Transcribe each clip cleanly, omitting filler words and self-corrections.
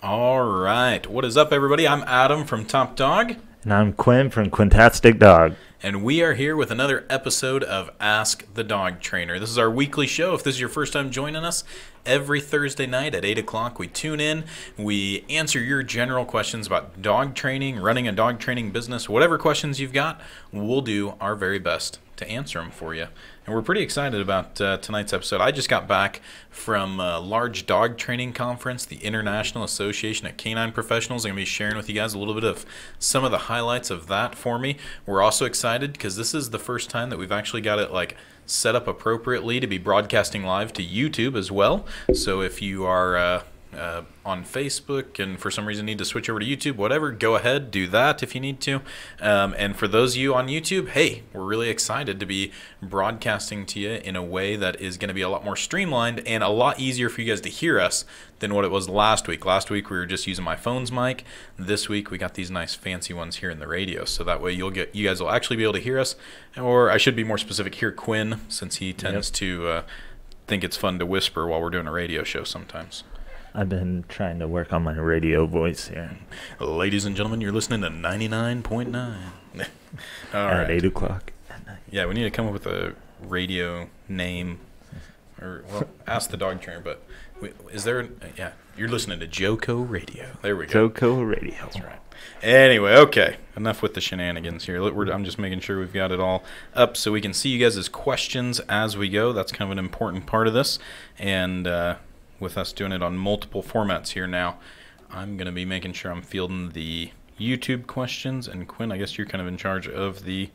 All right. What is up, everybody? I'm Adam from Top Dog. And I'm Quinn from Quintastic Dog. And we are here with another episode of Ask the Dog Trainer. This is our weekly show. If this is your first time joining us, every Thursday night at 8 o'clock, we tune in. We answer your general questions about dog training, running a dog training business, whatever questions you've got, we'll do our very best to answer them for you. And we're pretty excited about tonight's episode. I just got back from a large dog training conference, the International Association of Canine Professionals. I'm going to be sharing with you guys a little bit of some of the highlights of that for me. We're also excited because this is the first time that we've actually got it set up appropriately to be broadcasting live to YouTube as well. So if you are on Facebook and for some reason need to switch over to YouTube, whatever, go ahead, do that if you need to. And for those of you on YouTube, hey, we're really excited to be broadcasting to you in a way that is going to be a lot more streamlined and a lot easier for you guys to hear us than what it was last week. Last week we were just using my phone's mic. This week we got these nice fancy ones here in the radio, so that way you guys will actually be able to hear us. Or I should be more specific, hear Quinn, since he tends to think it's fun to whisper while we're doing a radio show sometimes. I've been trying to work on my radio voice here. Ladies and gentlemen, you're listening to 99.9. All at right. 8 o'clock at night. Yeah, we need to come up with a radio name. Or, well, ask the dog trainer, but is there... Yeah, you're listening to Joco Radio. There we go. Joco Radio. That's right. Anyway, okay. Enough with the shenanigans here. I'm just making sure we've got it all up so we can see you guys' questions as we go. That's kind of an important part of this. And... with us doing it on multiple formats here now, I'm going to be making sure I'm fielding the YouTube questions. And Quinn, I guess you're kind of in charge of the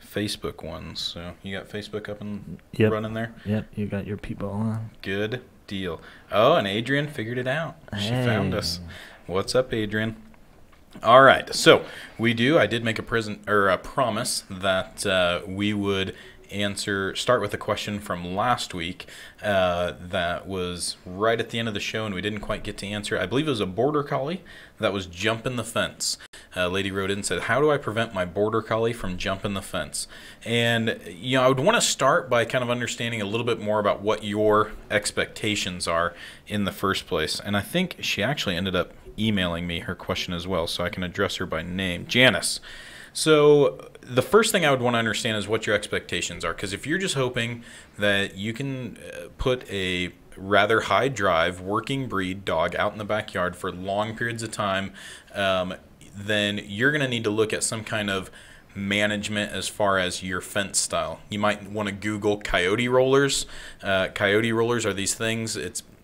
Facebook ones. So you got Facebook up and running there? Yep, you got your people on. Good deal. Oh, and Adrian figured it out. She found us. What's up, Adrian? All right, so I did make a promise that we would start with a question from last week that was right at the end of the show and we didn't quite get to answer. I believe it was a border collie that was jumping the fence. A lady wrote in and said, how do I prevent my border collie from jumping the fence? And I would want to start by kind of understanding a little bit more about what your expectations are in the first place. And I think she actually ended up emailing me her question as well, so I can address her by name. Janice. So the first thing I would want to understand is what your expectations are, because if you're just hoping that you can put a rather high drive working breed dog out in the backyard for long periods of time, then you're going to need to look at some kind of management as far as your fence style. You might want to Google Coyote Rollers. Coyote Rollers are these things.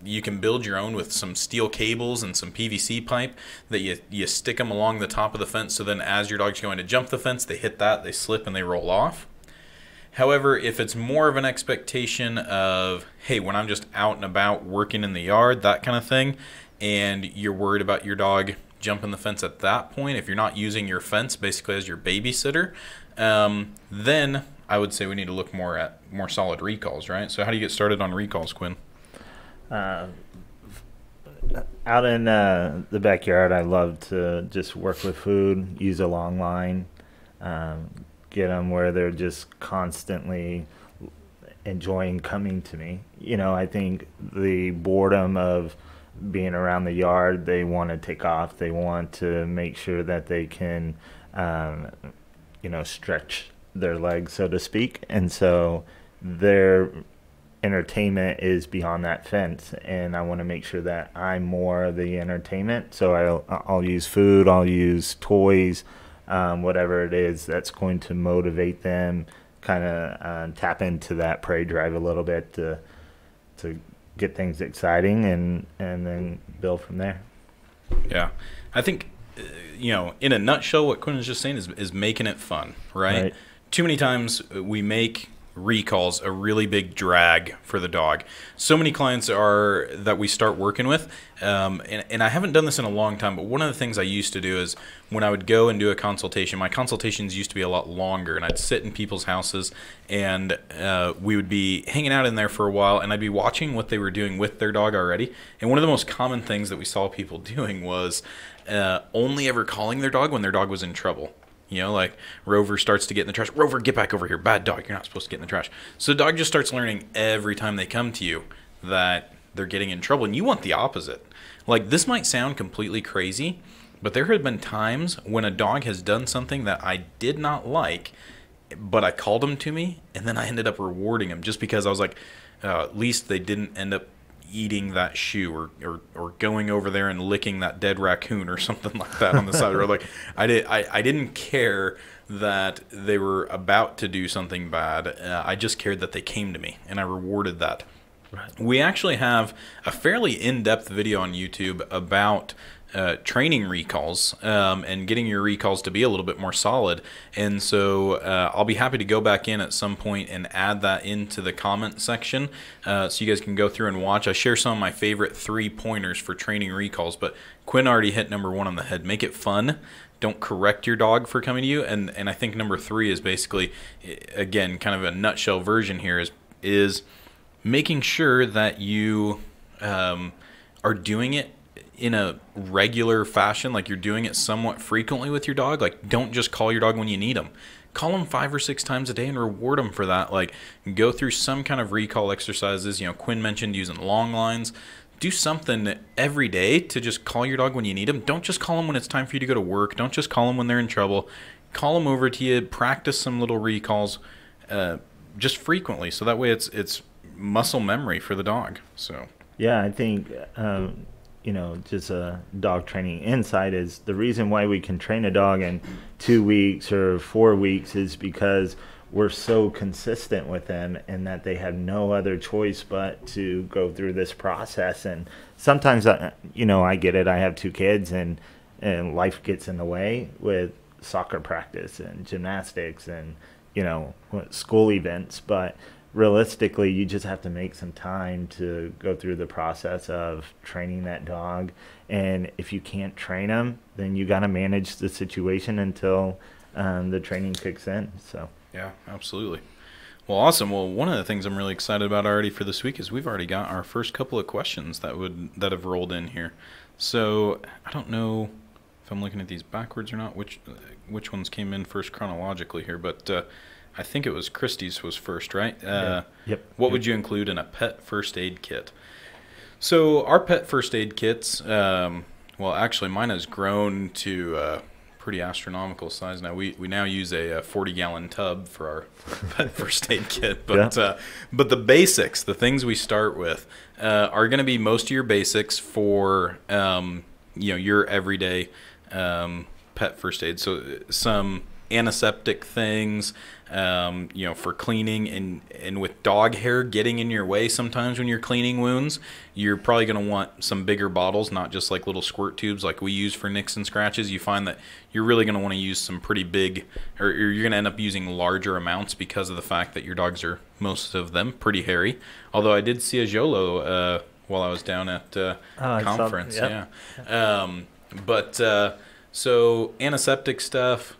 You can build your own with some steel cables and some PVC pipe that you stick them along the top of the fence, so then as your dog's going to jump the fence, they hit that, they slip, and they roll off. However, if it's more of an expectation of, hey, when I'm just out and about working in the yard, that kind of thing, and you're worried about your dog jumping the fence at that point, if you're not using your fence basically as your babysitter, then I would say we need to look more at more solid recalls, right? So how do you get started on recalls, Quinn? Out in the backyard, I love to just work with food, use a long line, get them where they're just constantly enjoying coming to me. I think the boredom of being around the yard, they want to take off. They want to make sure that they can, stretch their legs, so to speak. And so their entertainment is beyond that fence, and I want to make sure that I'm more of the entertainment. So I'll use food, I'll use toys, whatever it is that's going to motivate them, kind of tap into that prey drive a little bit to get things exciting, and then build from there. Yeah, I think in a nutshell, what Quinn is just saying is making it fun, right? Too many times we make recalls a really big drag for the dog. So many clients that we start working with, and I haven't done this in a long time, but one of the things I used to do is when I would go and do a consultation, my consultations used to be a lot longer, and I'd sit in people's houses, and we would be hanging out in there for a while, and I'd be watching what they were doing with their dog already. And one of the most common things that we saw people doing was only ever calling their dog when their dog was in trouble. Like Rover starts to get in the trash. Rover, get back over here. Bad dog. You're not supposed to get in the trash. So the dog just starts learning every time they come to you that they're getting in trouble. And you want the opposite. Like, this might sound completely crazy, but there have been times when a dog has done something that I did not like, but I called him to me, and then I ended up rewarding him just because I was like, at least they didn't end up eating that shoe or going over there and licking that dead raccoon or something like that on the side of the road. Like, I didn't care that they were about to do something bad. I just cared that they came to me, and I rewarded that. Right. We actually have a fairly in-depth video on YouTube about training recalls and getting your recalls to be a little bit more solid. And so I'll be happy to go back in at some point and add that into the comment section so you guys can go through and watch. I share some of my favorite 3 pointers for training recalls, but Quinn already hit number 1 on the head. Make it fun. Don't correct your dog for coming to you. And I think number 3 is basically, again, kind of a nutshell version here is making sure that you are doing it in a regular fashion, like you're doing it somewhat frequently with your dog. Like, don't just call your dog when you need them. Call them 5 or 6 times a day and reward them for that. Like, go through some kind of recall exercises. You know, Quinn mentioned using long lines. Do something every day to just call your dog when you need them. Don't just call them when it's time for you to go to work. Don't just call them when they're in trouble. Call them over to you. Practice some little recalls just frequently, so that way it's muscle memory for the dog. So yeah, I think just a dog training insight is the reason why we can train a dog in 2 weeks or 4 weeks is because we're so consistent with them, and that they have no other choice but to go through this process. And sometimes I get it. I have 2 kids, and life gets in the way with soccer practice and gymnastics and school events, but realistically, you just have to make some time to go through the process of training that dog. And if you can't train them, then you got to manage the situation until the training kicks in. So yeah, absolutely. Well, awesome. Well, one of the things I'm really excited about already for this week is we've already got our first couple of questions that have rolled in here. So I don't know if I'm looking at these backwards or not, which ones came in first chronologically here, but I think it was Christie's was first, right? Yep. What would you include in a pet first aid kit? So our pet first aid kits, well, actually mine has grown to a pretty astronomical size now. We now use a 40-gallon tub for our pet first aid kit. But but the basics, the things we start with, are going to be most of your basics for your everyday pet first aid. So some antiseptic things, for cleaning, and with dog hair getting in your way sometimes when you're cleaning wounds, you're probably going to want some bigger bottles, not just like little squirt tubes like we use for nicks and scratches. You find that you're really going to want to use some pretty big, or you're going to end up using larger amounts because of the fact that your dogs are, most of them, pretty hairy. Although I did see a Jolo while I was down at conference. Yep. Yeah. So antiseptic stuff,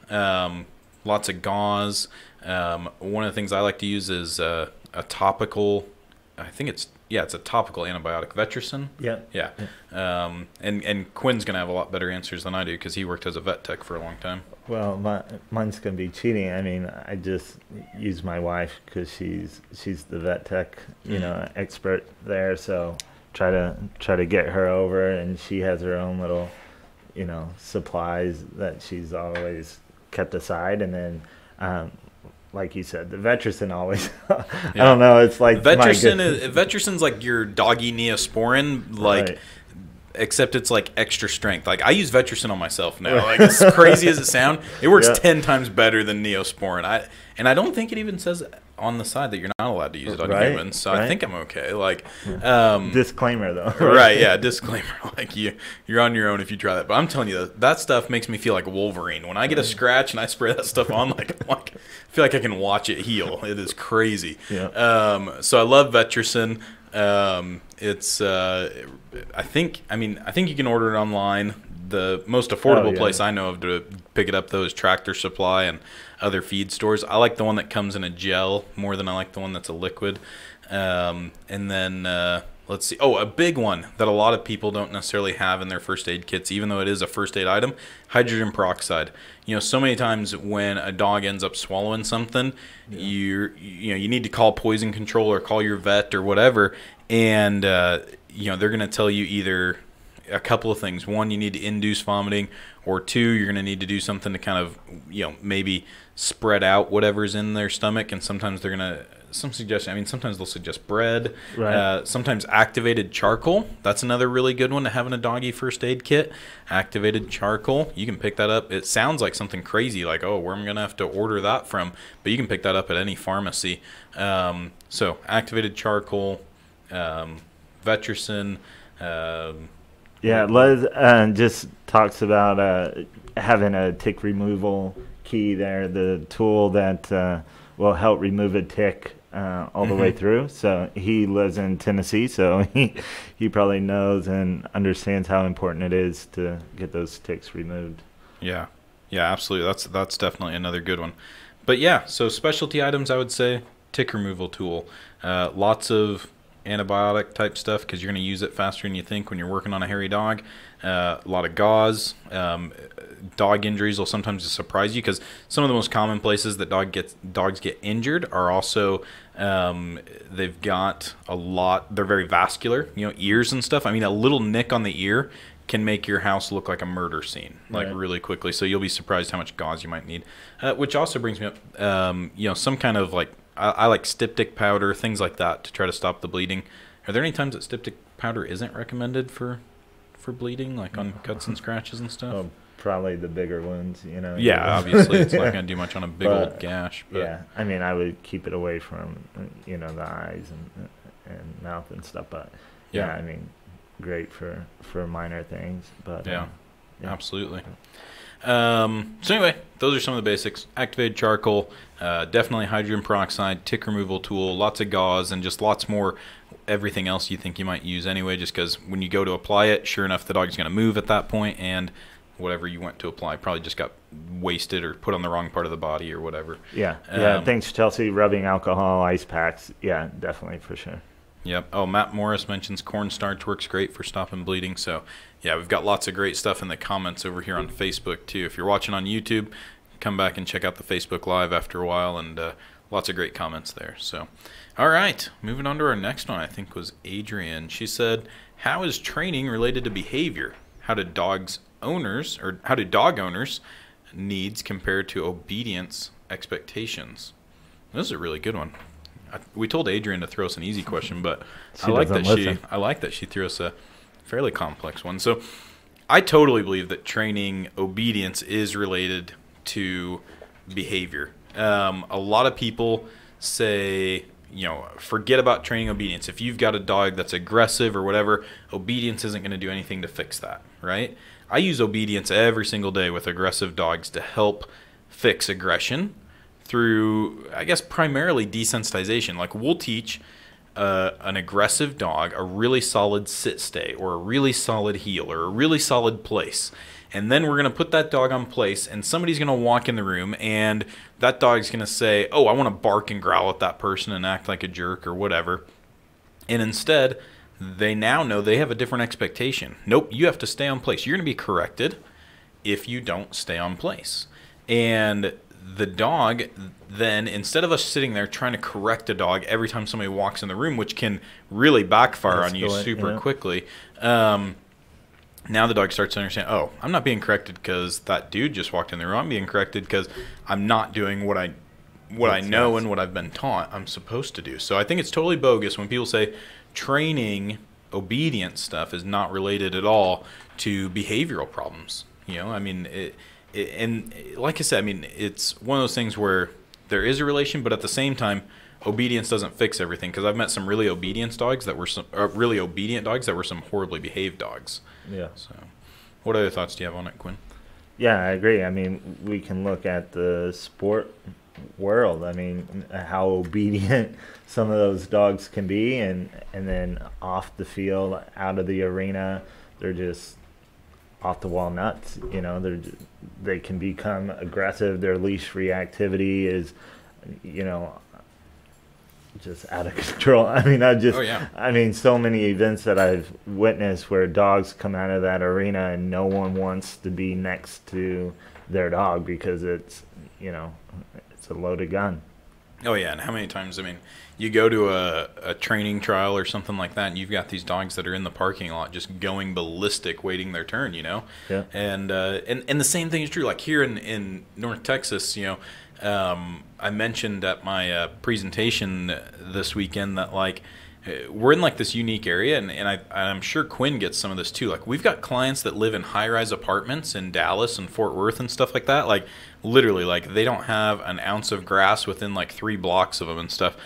lots of gauze. One of the things I like to use is a topical, I think it's a topical antibiotic, Vetricin. Yeah. And Quinn's going to have a lot better answers than I do because he worked as a vet tech for a long time. Well, mine's going to be cheating. I mean, I just use my wife because she's the vet tech, expert there. So try to get her over, and she has her own little supplies that she's always kept aside. And then like you said, the Vetricin always I don't know, it's like Vetricin's like your doggy Neosporin, like right. Except it's like extra strength. Like I use Vetricin on myself now. Like as crazy as it sounds, it works 10 times better than Neosporin. I don't think it even says on the side that you're not allowed to use it on humans, so I think I'm okay. Like disclaimer though. Right, yeah, disclaimer. Like you're on your own if you try that. But I'm telling you, that stuff makes me feel like Wolverine. When I get a scratch and I spray that stuff on, like I feel like I can watch it heal. It is crazy. Yeah. So I love Vetricin. It's I think you can order it online. The most affordable place I know of to pick it up though is Tractor Supply and other feed stores. I like the one that comes in a gel more than I like the one that's a liquid. And then let's see. Oh, a big one that a lot of people don't necessarily have in their first aid kits, even though it is a first aid item: hydrogen peroxide. So many times when a dog ends up swallowing something, you need to call poison control or call your vet or whatever, and they're going to tell you either a couple of things. One, you need to induce vomiting, or two, you're going to need to do something to kind of, maybe spread out whatever's in their stomach. And sometimes they're going to, sometimes they'll suggest bread. Right. Sometimes activated charcoal. That's another really good one to have in a doggy first aid kit. Activated charcoal. You can pick that up. It sounds like something crazy, like, oh, where am I going to have to order that from? But you can pick that up at any pharmacy. So activated charcoal, Vetericin. Les just talks about having a tick removal key there, the tool that will help remove a tick all the way through. So he lives in Tennessee, so he probably knows and understands how important it is to get those ticks removed. Yeah, absolutely. That's definitely another good one. But yeah, so specialty items, I would say tick removal tool. Lots of antibiotic type stuff because you're going to use it faster than you think when you're working on a hairy dog. A lot of gauze. Dog injuries will sometimes surprise you because some of the most common places that dogs get injured are also they've got a lot. They're very vascular. Ears and stuff. I mean, a little nick on the ear can make your house look like a murder scene, really quickly. So you'll be surprised how much gauze you might need. Which also brings me up, some kind of I like styptic powder, things like that to try to stop the bleeding. Are there any times that styptic powder isn't recommended for bleeding, like on cuts and scratches and stuff? Oh, probably the bigger ones, Yeah, obviously it's not going to do much on a big old gash. But. Yeah, I mean, I would keep it away from, the eyes and mouth and stuff. But yeah, I mean, great for minor things. But yeah. Absolutely. So anyway, those are some of the basics. Activated charcoal, definitely hydrogen peroxide, tick removal tool, lots of gauze, and just lots more everything else you think you might use anyway, just because when you go to apply it, sure enough, the dog's going to move at that point, and whatever you went to apply probably just got wasted or put on the wrong part of the body or whatever. Yeah. Thanks, Chelsea. Rubbing alcohol, ice packs. Yeah, definitely, for sure. Yep. Oh, Matt Morris mentions cornstarch works great for stopping bleeding. So, yeah, we've got lots of great stuff in the comments over here on Facebook, too. If you're watching on YouTube, come back and check out the Facebook Live after a while, and lots of great comments there. So, all right, moving on to our next one, I think was Adrian. She said, how is training related to behavior? How do dog owners needs compared to obedience expectations? This is a really good one. We told Adrian to throw us an easy question, but I like that she threw us a fairly complex one. So I totally believe that training obedience is related to behavior. A lot of people say, forget about training obedience. If you've got a dog that's aggressive or whatever, obedience isn't going to do anything to fix that, right? I use obedience every single day with aggressive dogs to help fix aggression through, I guess, primarily desensitization. Like, we'll teach an aggressive dog a really solid sit-stay or a really solid heel or a really solid place. And then we're going to put that dog on place, and somebody's going to walk in the room, and that dog's going to say, oh, I want to bark and growl at that person and act like a jerk or whatever. And instead, they now know they have a different expectation. Nope, you have to stay on place. You're going to be corrected if you don't stay on place. And the dog then, instead of us sitting there trying to correct a dog every time somebody walks in the room, which can really backfire on you super quickly, now the dog starts to understand, oh, I'm not being corrected because that dude just walked in the room. I'm being corrected because I'm not doing what I know and what I've been taught I'm supposed to do. So I think it's totally bogus when people say training obedience stuff is not related at all to behavioral problems. I mean, and like I said, I mean, it's one of those things where there is a relation, but at the same time, obedience doesn't fix everything. Because I've met some really obedient dogs that were some horribly behaved dogs. Yeah. So, what other thoughts do you have on it, Quinn? Yeah, I agree. I mean, we can look at the sport world. I mean, how obedient some of those dogs can be, and then off the field, out of the arena, they're just off the wall nuts. They can become aggressive. Their leash reactivity is, just out of control. I mean, I mean, so many events that I've witnessed where dogs come out of that arena and no one wants to be next to their dog because it's a loaded gun. Oh yeah, and how many times? I mean, you go to a training trial or something like that, and you've got these dogs that are in the parking lot just going ballistic, waiting their turn. Yeah. And the same thing is true. Like here in North Texas, I mentioned at my presentation this weekend that like we're in like this unique area, and I'm sure Quinn gets some of this too. Like we've got clients that live in high-rise apartments in Dallas and Fort Worth and stuff like that. Like literally, like they don't have an ounce of grass within like 3 blocks of them and stuff.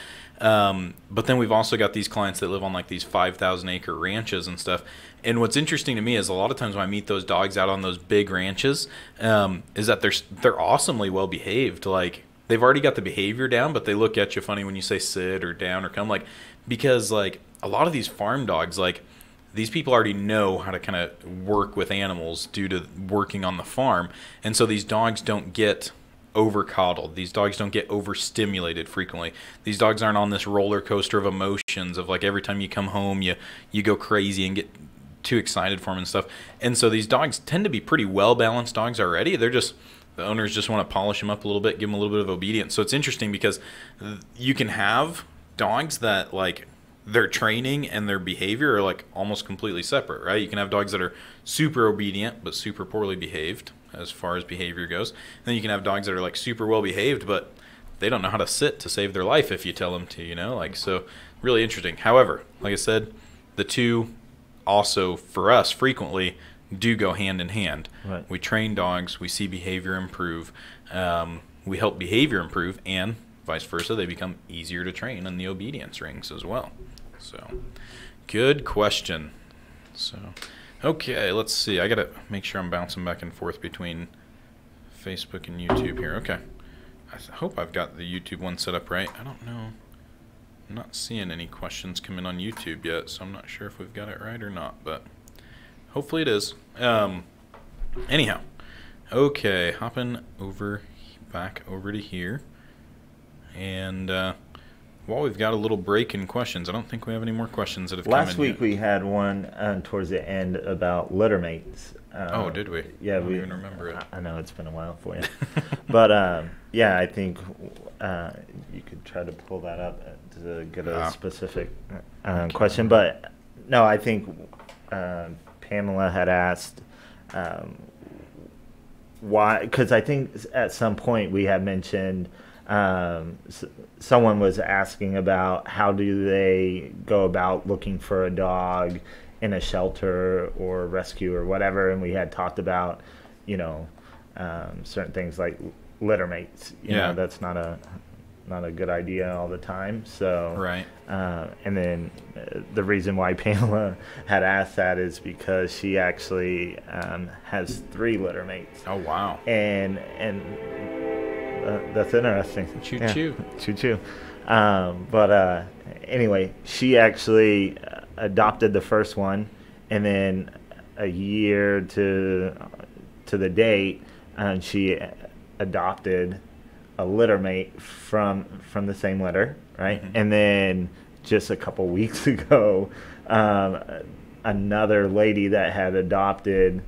But then we've also got these clients that live on like these 5,000 acre ranches and stuff. And what's interesting to me is a lot of times when I meet those dogs out on those big ranches, is that they're awesomely well behaved. Like they've already got the behavior down, but they look at you funny when you say sit or down or come. Like because like a lot of these farm dogs, like these people already know how to kind of work with animals due to working on the farm, and so these dogs don't get over coddled. These dogs don't get overstimulated frequently. These dogs aren't on this roller coaster of emotions of like every time you come home you go crazy and get too excited for them and stuff. And so these dogs tend to be pretty well balanced dogs already. They're just the owners just want to polish them up a little bit, give them a little bit of obedience. So it's interesting because you can have dogs that like their training and their behavior are like almost completely separate, right? You can have dogs that are super obedient but super poorly behaved as far as behavior goes. And then you can have dogs that are like super well behaved, but they don't know how to sit to save their life if you tell them to, like, so really interesting. However, like I said, the two also for us frequently do go hand in hand. Right. We train dogs, we see behavior improve, we help behavior improve, and vice versa, they become easier to train in the obedience rings as well. So good question. So okay, let's see. I got to make sure I'm bouncing back and forth between Facebook and YouTube here. Okay. I hope I've got the YouTube one set up right. I don't know. I'm not seeing any questions come in on YouTube yet, so I'm not sure if we've got it right or not, but hopefully it is. Anyhow. Okay, hopping back over to here. And while we've got a little break in questions, I don't think we have any more questions that have come in Last week yet. we had one towards the end about litter mates. Oh, did we? Yeah, I don't even remember it. I know it's been a while for you. But yeah, I think you could try to pull that up to get a specific question. But no, I think Pamela had asked why, because I think at some point we had mentioned someone was asking about how do they go about looking for a dog in a shelter or rescue or whatever, and we had talked about certain things like litter mates. You know, that's not a good idea all the time. So right. And then the reason why Pamela had asked that is because she actually has 3 litter mates. Oh wow. And that's interesting. Choo yeah. choo. Choo choo. But anyway, she actually adopted the first one, and then a year to the date, she adopted a litter mate from the same litter, right? Mm-hmm. And then just a couple weeks ago, another lady that had adopted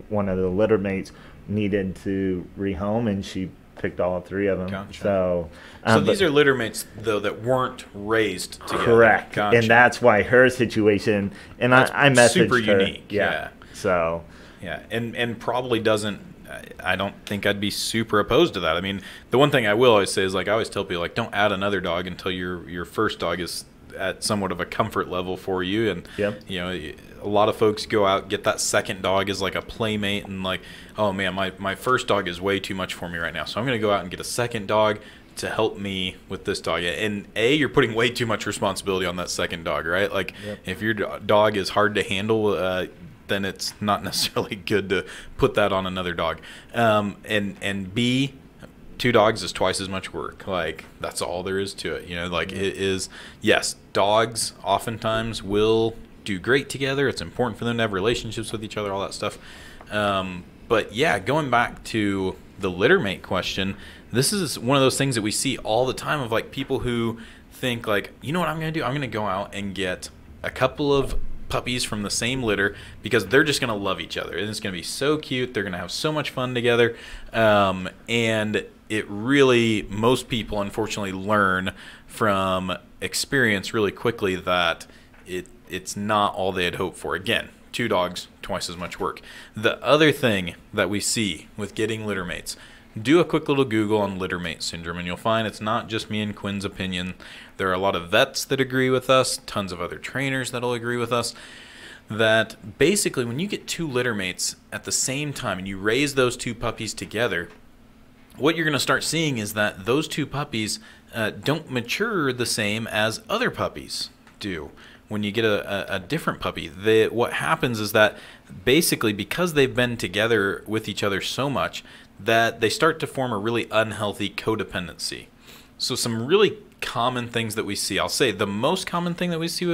one of the litter mates needed to rehome, and she picked all 3 of them. Gotcha. So these are litter mates though that weren't raised together. Correct. Gotcha. And that's why her situation, and I messaged super her. Unique. Yeah. So yeah, and probably doesn't. I don't think I'd be super opposed to that. I mean, the one thing I will always say is, like, I always tell people, like, don't add another dog until your first dog is at somewhat of a comfort level for you. And a lot of folks go out, get that second dog as like a playmate, and like, oh man, my first dog is way too much for me right now, so I'm going to go out and get a second dog to help me with this dog. And you're putting way too much responsibility on that second dog, right? Like, if your dog is hard to handle, then it's not necessarily good to put that on another dog. And B, 2 dogs is twice as much work. Like, that's all there is to it. Like, it is, yes, dogs oftentimes will do great together. It's important for them to have relationships with each other, all that stuff. But yeah, going back to the litter mate question, this is one of those things that we see all the time of like people who think like, you know what I'm going to do? I'm going to go out and get a couple of puppies from the same litter because they're just going to love each other. And it's going to be so cute. They're going to have so much fun together. And it really, most people unfortunately learn from experience really quickly that it's not all they had hoped for. Again, 2 dogs, twice as much work. The other thing that we see with getting litter mates, do a quick little Google on littermate syndrome, and you'll find it's not just me and Quinn's opinion. There are a lot of vets that agree with us, tons of other trainers that'll agree with us, that basically when you get 2 litter mates at the same time and you raise those 2 puppies together, what you're going to start seeing is that those 2 puppies don't mature the same as other puppies do. When you get a different puppy, what happens is that basically because they've been together with each other so much that they start to form a really unhealthy codependency. So some really common things that we see, I'll say the most common thing that we see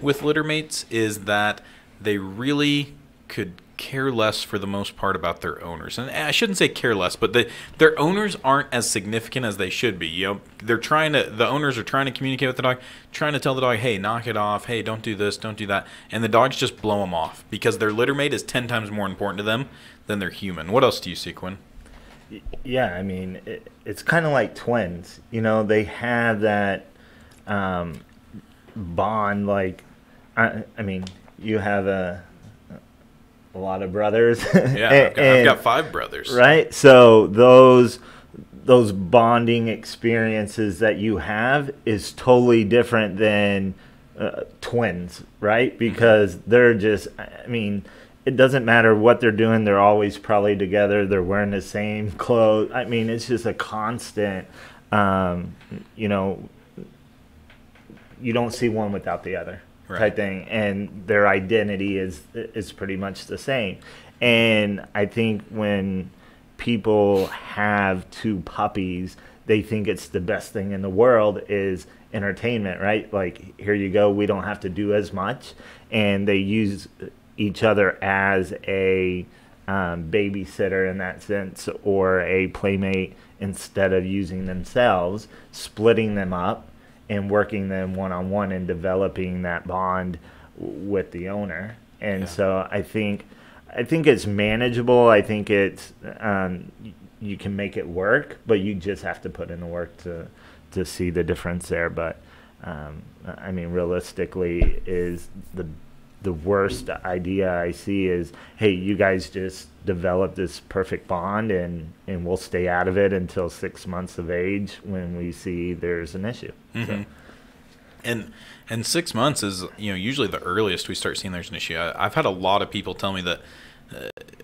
with litter mates is that they really could care less for the most part about their owners. And I shouldn't say care less, but their owners aren't as significant as they should be. You know, the owners are trying to communicate with the dog, trying to tell the dog, hey, knock it off, hey, don't do this, don't do that. And the dogs just blow them off because their litter mate is 10 times more important to them than their human. What else do you see, Quinn? Yeah, I mean, it's kind of like twins. You know, they have that bond. Like, I mean, you have a lot of brothers. Yeah, I've got 5 brothers. Right? So those bonding experiences that you have is totally different than twins, right? Because they're just, I mean, it doesn't matter what they're doing. They're always probably together. They're wearing the same clothes. I mean, it's just a constant, you know, you don't see one without the other. Right. Type thing, and their identity is pretty much the same. And I think when people have 2 puppies, they think it's the best thing in the world is entertainment, right? Like, here you go, we don't have to do as much, and they use each other as a babysitter in that sense, or a playmate instead of using themselves, splitting them up and working them one-on-one and developing that bond with the owner. And so I think it's manageable. I think it's you can make it work, but you just have to put in the work to see the difference there. But I mean, realistically, is the worst idea I see is, hey, you guys just develop this perfect bond and we'll stay out of it until 6 months of age when we see there's an issue. Mm-hmm. So. And 6 months is, you know, usually the earliest we start seeing there's an issue. I've had a lot of people tell me that,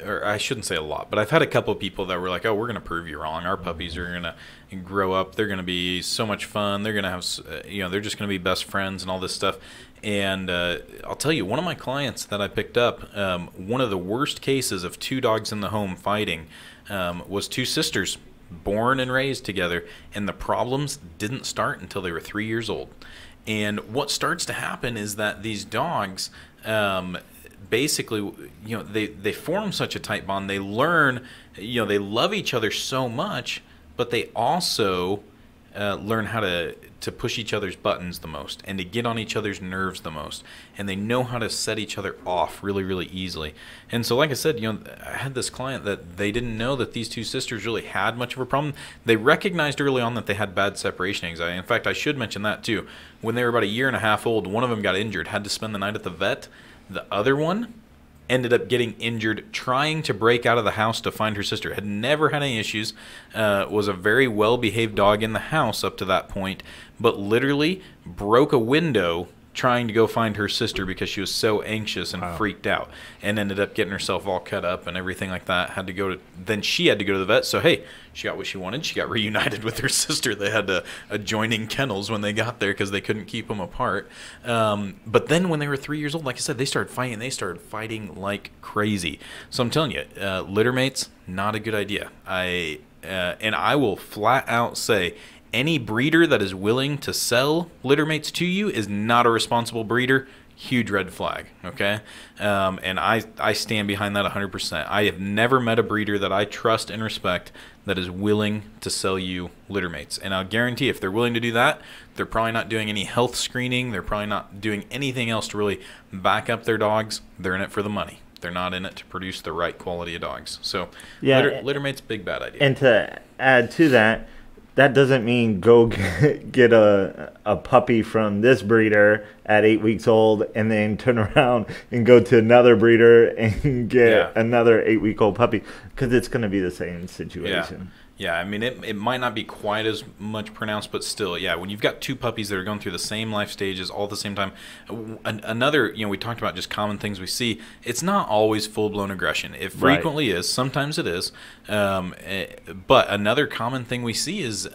or I shouldn't say a lot, but I've had a couple of people that were like, oh, we're going to prove you wrong. Our puppies are going to grow up. They're going to be so much fun. They're going to have, you know, they're just going to be best friends and all this stuff. And I'll tell you, one of my clients that I picked up, one of the worst cases of 2 dogs in the home fighting was 2 sisters born and raised together, and the problems didn't start until they were 3 years old. And what starts to happen is that these dogs basically, you know, they form such a tight bond. They learn, you know, they love each other so much, but they also learn how to push each other's buttons the most and to get on each other's nerves the most. And they know how to set each other off really, really easily. And so, like I said, you know, I had this client that they didn't know that these 2 sisters really had much of a problem. They recognized early on that they had bad separation anxiety. In fact, I should mention that too. When they were about 1.5 years old, one of them got injured, had to spend the night at the vet. The other one ended up getting injured trying to break out of the house to find her sister. Had never had any issues, was a very well-behaved dog in the house up to that point, but literally broke a window trying to go find her sister because she was so anxious and freaked out, and ended up getting herself all cut up and everything like that. Then she had to go to the vet. So hey, she got what she wanted. She got reunited with her sister. They had adjoining kennels when they got there because they couldn't keep them apart. But then when they were 3 years old, like I said, they started fighting. They started fighting like crazy. So I'm telling you, litter mates, not a good idea. And I will flat out say, any breeder that is willing to sell litter mates to you is not a responsible breeder. Huge red flag, okay? And I stand behind that 100%. I have never met a breeder that I trust and respect that is willing to sell you litter mates. And I'll guarantee if they're willing to do that, they're probably not doing any health screening. They're probably not doing anything else to really back up their dogs. They're in it for the money. They're not in it to produce the right quality of dogs. So Yeah, littermate's a big bad idea. and to add to that, that doesn't mean go get a puppy from this breeder at 8 weeks old and then turn around and go to another breeder and get another 8-week-old puppy, because it's going to be the same situation. Yeah, I mean, it might not be quite as much pronounced, but still, yeah, when you've got two puppies that are going through the same life stages all at the same time, another, we talked about just common things we see, it's not always full-blown aggression. It frequently is. Sometimes it is. But another common thing we see is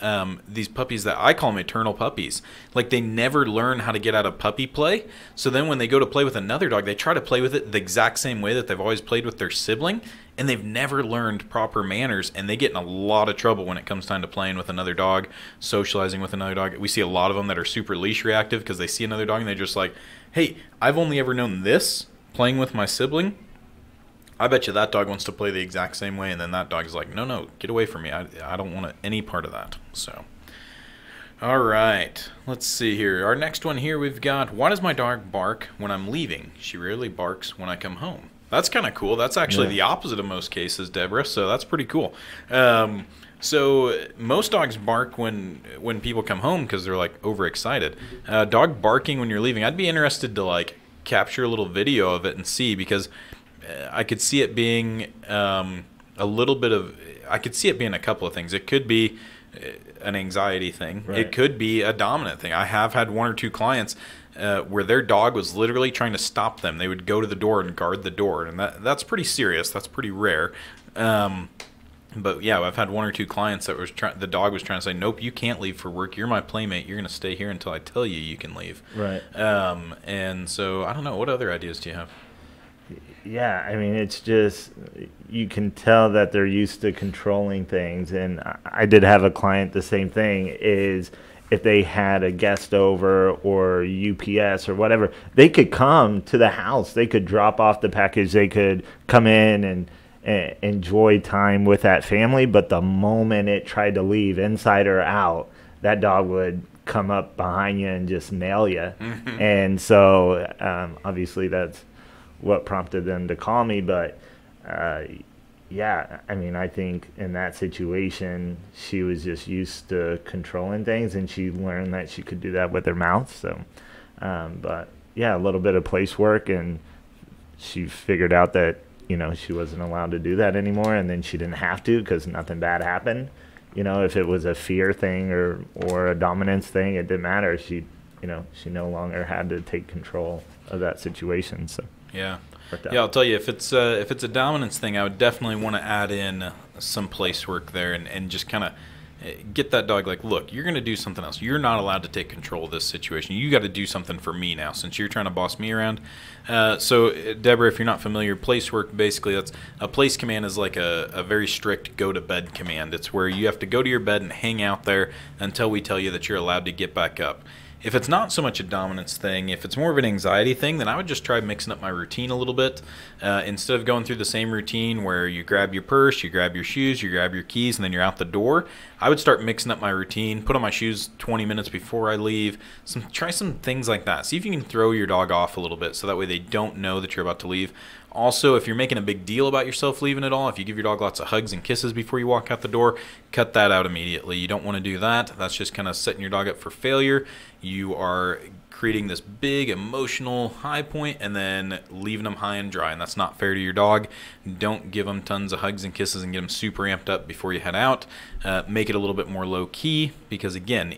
these puppies that I call them eternal puppies. Like, they never learn how to get out of puppy play, so then when they go to play with another dog, they try to play with it the exact same way that they've always played with their sibling, and they've never learned proper manners, and they get in a lot of trouble when it comes time to playing with another dog, socializing with another dog. We see a lot of them that are super leash reactive because they see another dog and they're just like, hey, I've only ever known this playing with my sibling. I bet you that dog wants to play the exact same way, and then that dog's like, no, get away from me. I don't want any part of that. So, all right, let's see here. Our next one here we've got, why does my dog bark when I'm leaving? She rarely barks when I come home. That's kind of cool. That's actually the opposite of most cases, Deborah, so that's pretty cool. So most dogs bark when people come home because they're, like, overexcited. Dog barking when you're leaving, I'd be interested to, like, capture a little video of it and see, because I could see it being a little bit of – I could see it being a couple of things. It could be an anxiety thing. Right. It could be a dominant thing. I have had one or two clients – where their dog was literally trying to stop them. They would go to the door and guard the door, and that's pretty serious. That's pretty rare. But yeah, I've had one or two clients that the dog was trying to say, nope, you can't leave for work. You're my playmate. You're going to stay here until I tell you can leave. Right. And so I don't know. What other ideas do you have? Yeah, I mean, it's just, you can tell that they're used to controlling things. And I did have a client, the same thing is, if they had a guest over or UPS or whatever, they could come to the house. They could drop off the package. They could come in and enjoy time with that family. But the moment it tried to leave, inside or out, that dog would come up behind you and just nail you. Mm-hmm. And so obviously that's what prompted them to call me. But yeah, I mean, I think in that situation, she was just used to controlling things, and she learned that she could do that with her mouth. So, but yeah, a little bit of place work, and she figured out that, she wasn't allowed to do that anymore, and then she didn't have to because nothing bad happened. If it was a fear thing or a dominance thing, it didn't matter. She no longer had to take control of that situation. So yeah. Yeah, I'll tell you, if it's a dominance thing, I would definitely want to add in some place work there and just kind of get that dog like, look, you're going to do something else. You're not allowed to take control of this situation. You got to do something for me now since you're trying to boss me around. So, Deborah, if you're not familiar, place work, basically, that's a place command is like a very strict go-to-bed command. It's where you have to go to your bed and hang out there until we tell you that you're allowed to get back up. If it's not so much a dominance thing, if it's more of an anxiety thing, then I would just try mixing up my routine a little bit. Instead of going through the same routine where you grab your purse, you grab your shoes, you grab your keys, and then you're out the door, I would start mixing up my routine, put on my shoes 20 minutes before I leave, try some things like that. See if you can throw your dog off a little bit so that way they don't know that you're about to leave. Also, if you're making a big deal about yourself leaving at all, if you give your dog lots of hugs and kisses before you walk out the door, cut that out immediately. You don't want to do that. That's just kind of setting your dog up for failure. You are creating this big emotional high point and then leaving them high and dry, and that's not fair to your dog. Don't give them tons of hugs and kisses and get them super amped up before you head out. Make it a little bit more low key because, again,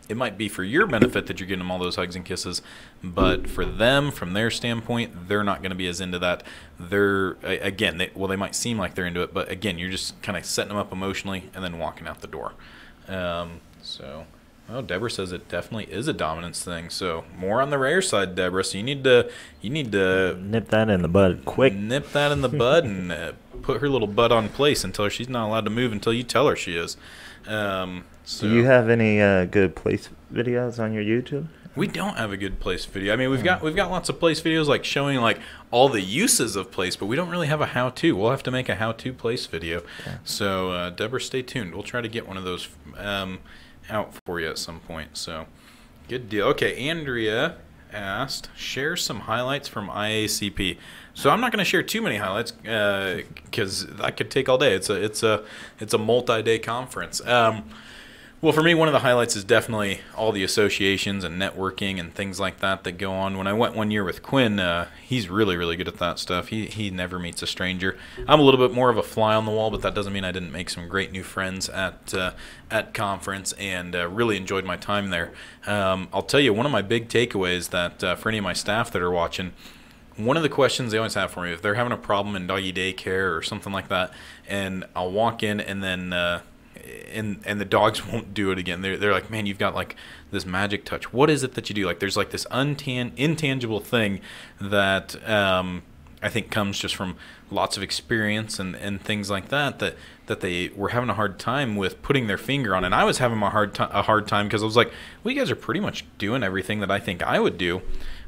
it might be for your benefit that you're getting them all those hugs and kisses, but for them, from their standpoint, they're not going to be as into that. They might seem like they're into it, but again, you're just kind of setting them up emotionally and then walking out the door. Deborah says it definitely is a dominance thing. So more on the rare side, Deborah. So you need to nip that in the bud quick. Nip that in the bud and put her little butt on place and tell her she's not allowed to move until you tell her she is. Do you have any good place videos on your YouTube? We don't have a good place video. I mean, we've got lots of place videos like showing like all the uses of place, but we don't really have a how-to. We'll have to make a how-to place video. Okay. So, Deborah, stay tuned. We'll try to get one of those out for you at some point. So, good deal. Okay, Andrea asked, share some highlights from IACP. So I'm not going to share too many highlights because that could take all day. It's a multi-day conference. Well, for me, one of the highlights is definitely all the associations and networking and things like that go on. When I went one year with Quinn, he's really, really good at that stuff. He never meets a stranger. I'm a little bit more of a fly on the wall, but that doesn't mean I didn't make some great new friends at conference and really enjoyed my time there. I'll tell you, one of my big takeaways that for any of my staff that are watching, one of the questions they always have for me, if they're having a problem in doggy daycare or something like that, and I'll walk in and then and the dogs won't do it again. They're like, man, you've got like this magic touch. What is it that you do? Like, there's like this intangible thing that I think comes just from lots of experience and things like that they were having a hard time with putting their finger on. And I was having a hard time because I was like, well, you guys are pretty much doing everything that I think I would do.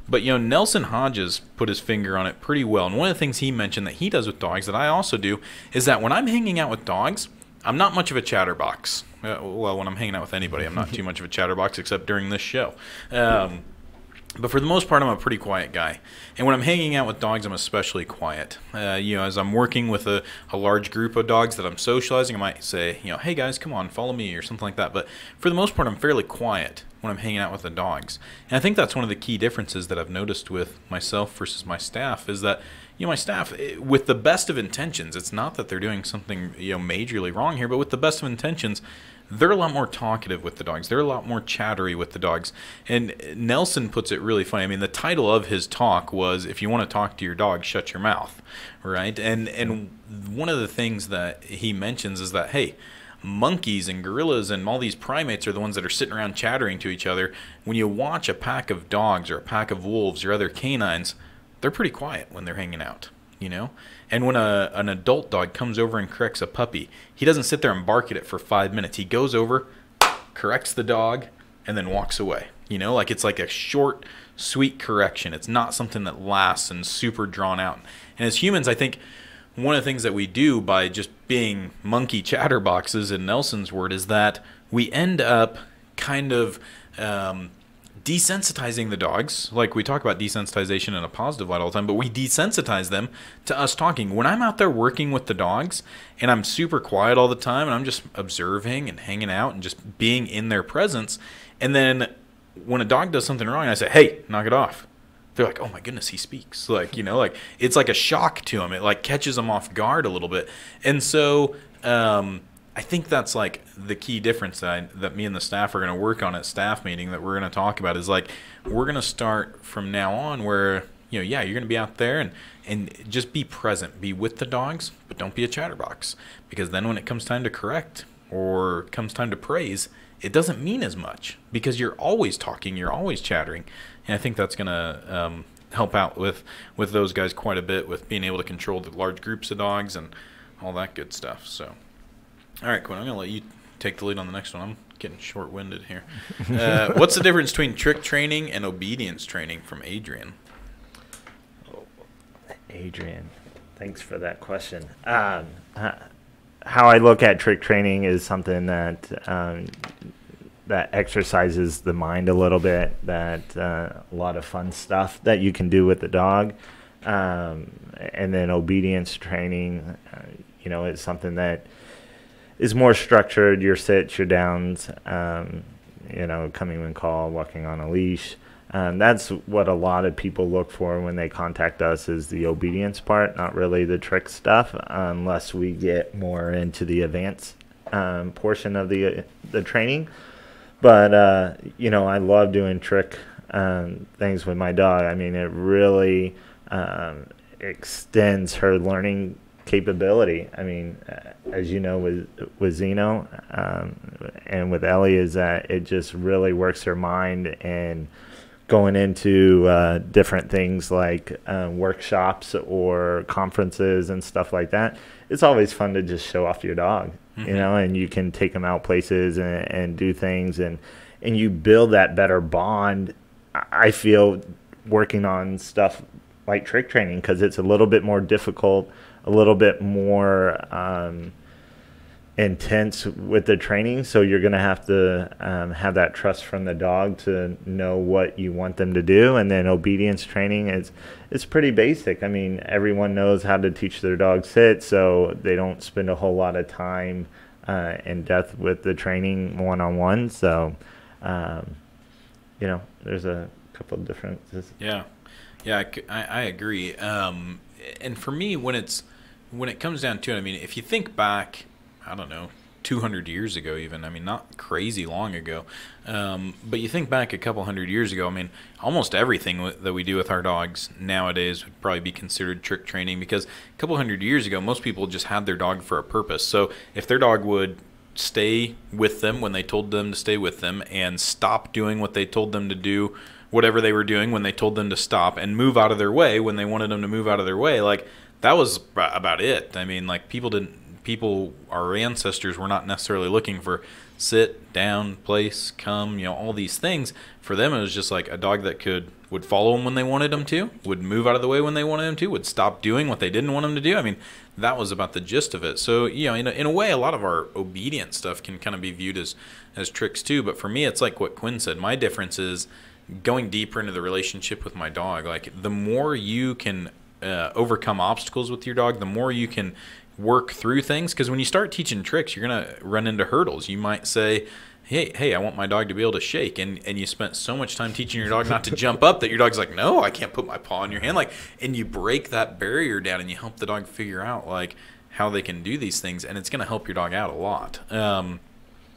But, you know, Nelson Hodges put his finger on it pretty well. And one of the things he mentioned that he does with dogs that I also do is that when I'm hanging out with dogs, I'm not much of a chatterbox. Well, when I'm hanging out with anybody, I'm not too much of a chatterbox except during this show. But for the most part, I'm a pretty quiet guy. And when I'm hanging out with dogs, I'm especially quiet. You know, as I'm working with a large group of dogs that I'm socializing, I might say, you know, hey guys, come on, follow me or something like that. But for the most part, I'm fairly quiet when I'm hanging out with the dogs. And I think that's one of the key differences that I've noticed with myself versus my staff is that, you know, my staff, with the best of intentions, it's not that they're doing something, you know, majorly wrong here, but with the best of intentions, they're a lot more talkative with the dogs. They're a lot more chattery with the dogs. And Nelson puts it really funny. I mean, the title of his talk was, if you want to talk to your dog, shut your mouth, right? And one of the things that he mentions is that, hey, monkeys and gorillas and all these primates are the ones that are sitting around chattering to each other. When you watch a pack of dogs or a pack of wolves or other canines, they're pretty quiet when they're hanging out, you know? And when an adult dog comes over and corrects a puppy, he doesn't sit there and bark at it for 5 minutes. He goes over, corrects the dog, and then walks away. You know, like it's like a short, sweet correction. It's not something that lasts and super drawn out. And as humans, I think one of the things that we do by just being monkey chatterboxes, in Nelson's word, is that we end up kind of desensitizing the dogs. Like, we talk about desensitization in a positive light all the time, but we desensitize them to us talking. When I'm out there working with the dogs and I'm super quiet all the time and I'm just observing and hanging out and just being in their presence, and then when a dog does something wrong, I say, hey, knock it off. They're like, oh my goodness, he speaks. Like, you know, like it's like a shock to them. It like catches them off guard a little bit. And so I think that's like the key difference that me and the staff are going to work on at staff meeting that we're going to talk about is like, we're going to start from now on where, you know, yeah, you're going to be out there and just be present, be with the dogs, but don't be a chatterbox, because then when it comes time to correct or comes time to praise, it doesn't mean as much because you're always talking, you're always chattering. And I think that's going to help out with those guys quite a bit with being able to control the large groups of dogs and all that good stuff. So, all right, Quinn, I'm going to let you take the lead on the next one. I'm getting short-winded here. What's the difference between trick training and obedience training, from Adrian? Adrian, thanks for that question. How I look at trick training is something that that exercises the mind a little bit, that a lot of fun stuff that you can do with the dog. And then obedience training, you know, is something that is more structured, your sits, your downs, you know, coming when called, walking on a leash. That's what a lot of people look for when they contact us, is the obedience part, not really the trick stuff, unless we get more into the advanced portion of the training. But, you know, I love doing trick things with my dog. I mean, it really extends her learning capability. I mean, as you know, with Zeno and with Ellie, is that it just really works her mind, and going into different things like workshops or conferences and stuff like that, it's always fun to just show off your dog, you know, and you can take them out places and do things, and you build that better bond, I feel, working on stuff like trick training, because it's a little bit more difficult, a little bit more intense with the training, so you're going to have that trust from the dog to know what you want them to do. And then obedience training it's pretty basic. I mean, everyone knows how to teach their dog sit, so they don't spend a whole lot of time in depth with the training one-on-one. So there's a couple of differences. I agree. And for me, when it comes down to it, I mean, if you think back, I don't know, 200 years ago even, I mean, not crazy long ago, but you think back a couple hundred years ago, I mean, almost everything that we do with our dogs nowadays would probably be considered trick training, because a couple hundred years ago, most people just had their dog for a purpose. So if their dog would stay with them when they told them to stay with them and stop doing what they told them to do, whatever they were doing when they told them to stop, and move out of their way when they wanted them to move out of their way, like, that was about it. I mean, like, our ancestors were not necessarily looking for sit, down, place, come, all these things. For them, it was just like a dog that would follow them when they wanted them to, would move out of the way when they wanted them to, would stop doing what they didn't want them to do. I mean, that was about the gist of it. So, in a way, a lot of our obedient stuff can kind of be viewed as tricks too. But for me, it's like what Quinn said. My difference is going deeper into the relationship with my dog. Like, the more you can overcome obstacles with your dog, the more you can work through things. Because when you start teaching tricks, you're going to run into hurdles. You might say, hey, I want my dog to be able to shake, and you spent so much time teaching your dog not to jump up that your dog's like, no, I can't put my paw in your hand. Like, and you break that barrier down, and you help the dog figure out like how they can do these things, and it's going to help your dog out a lot.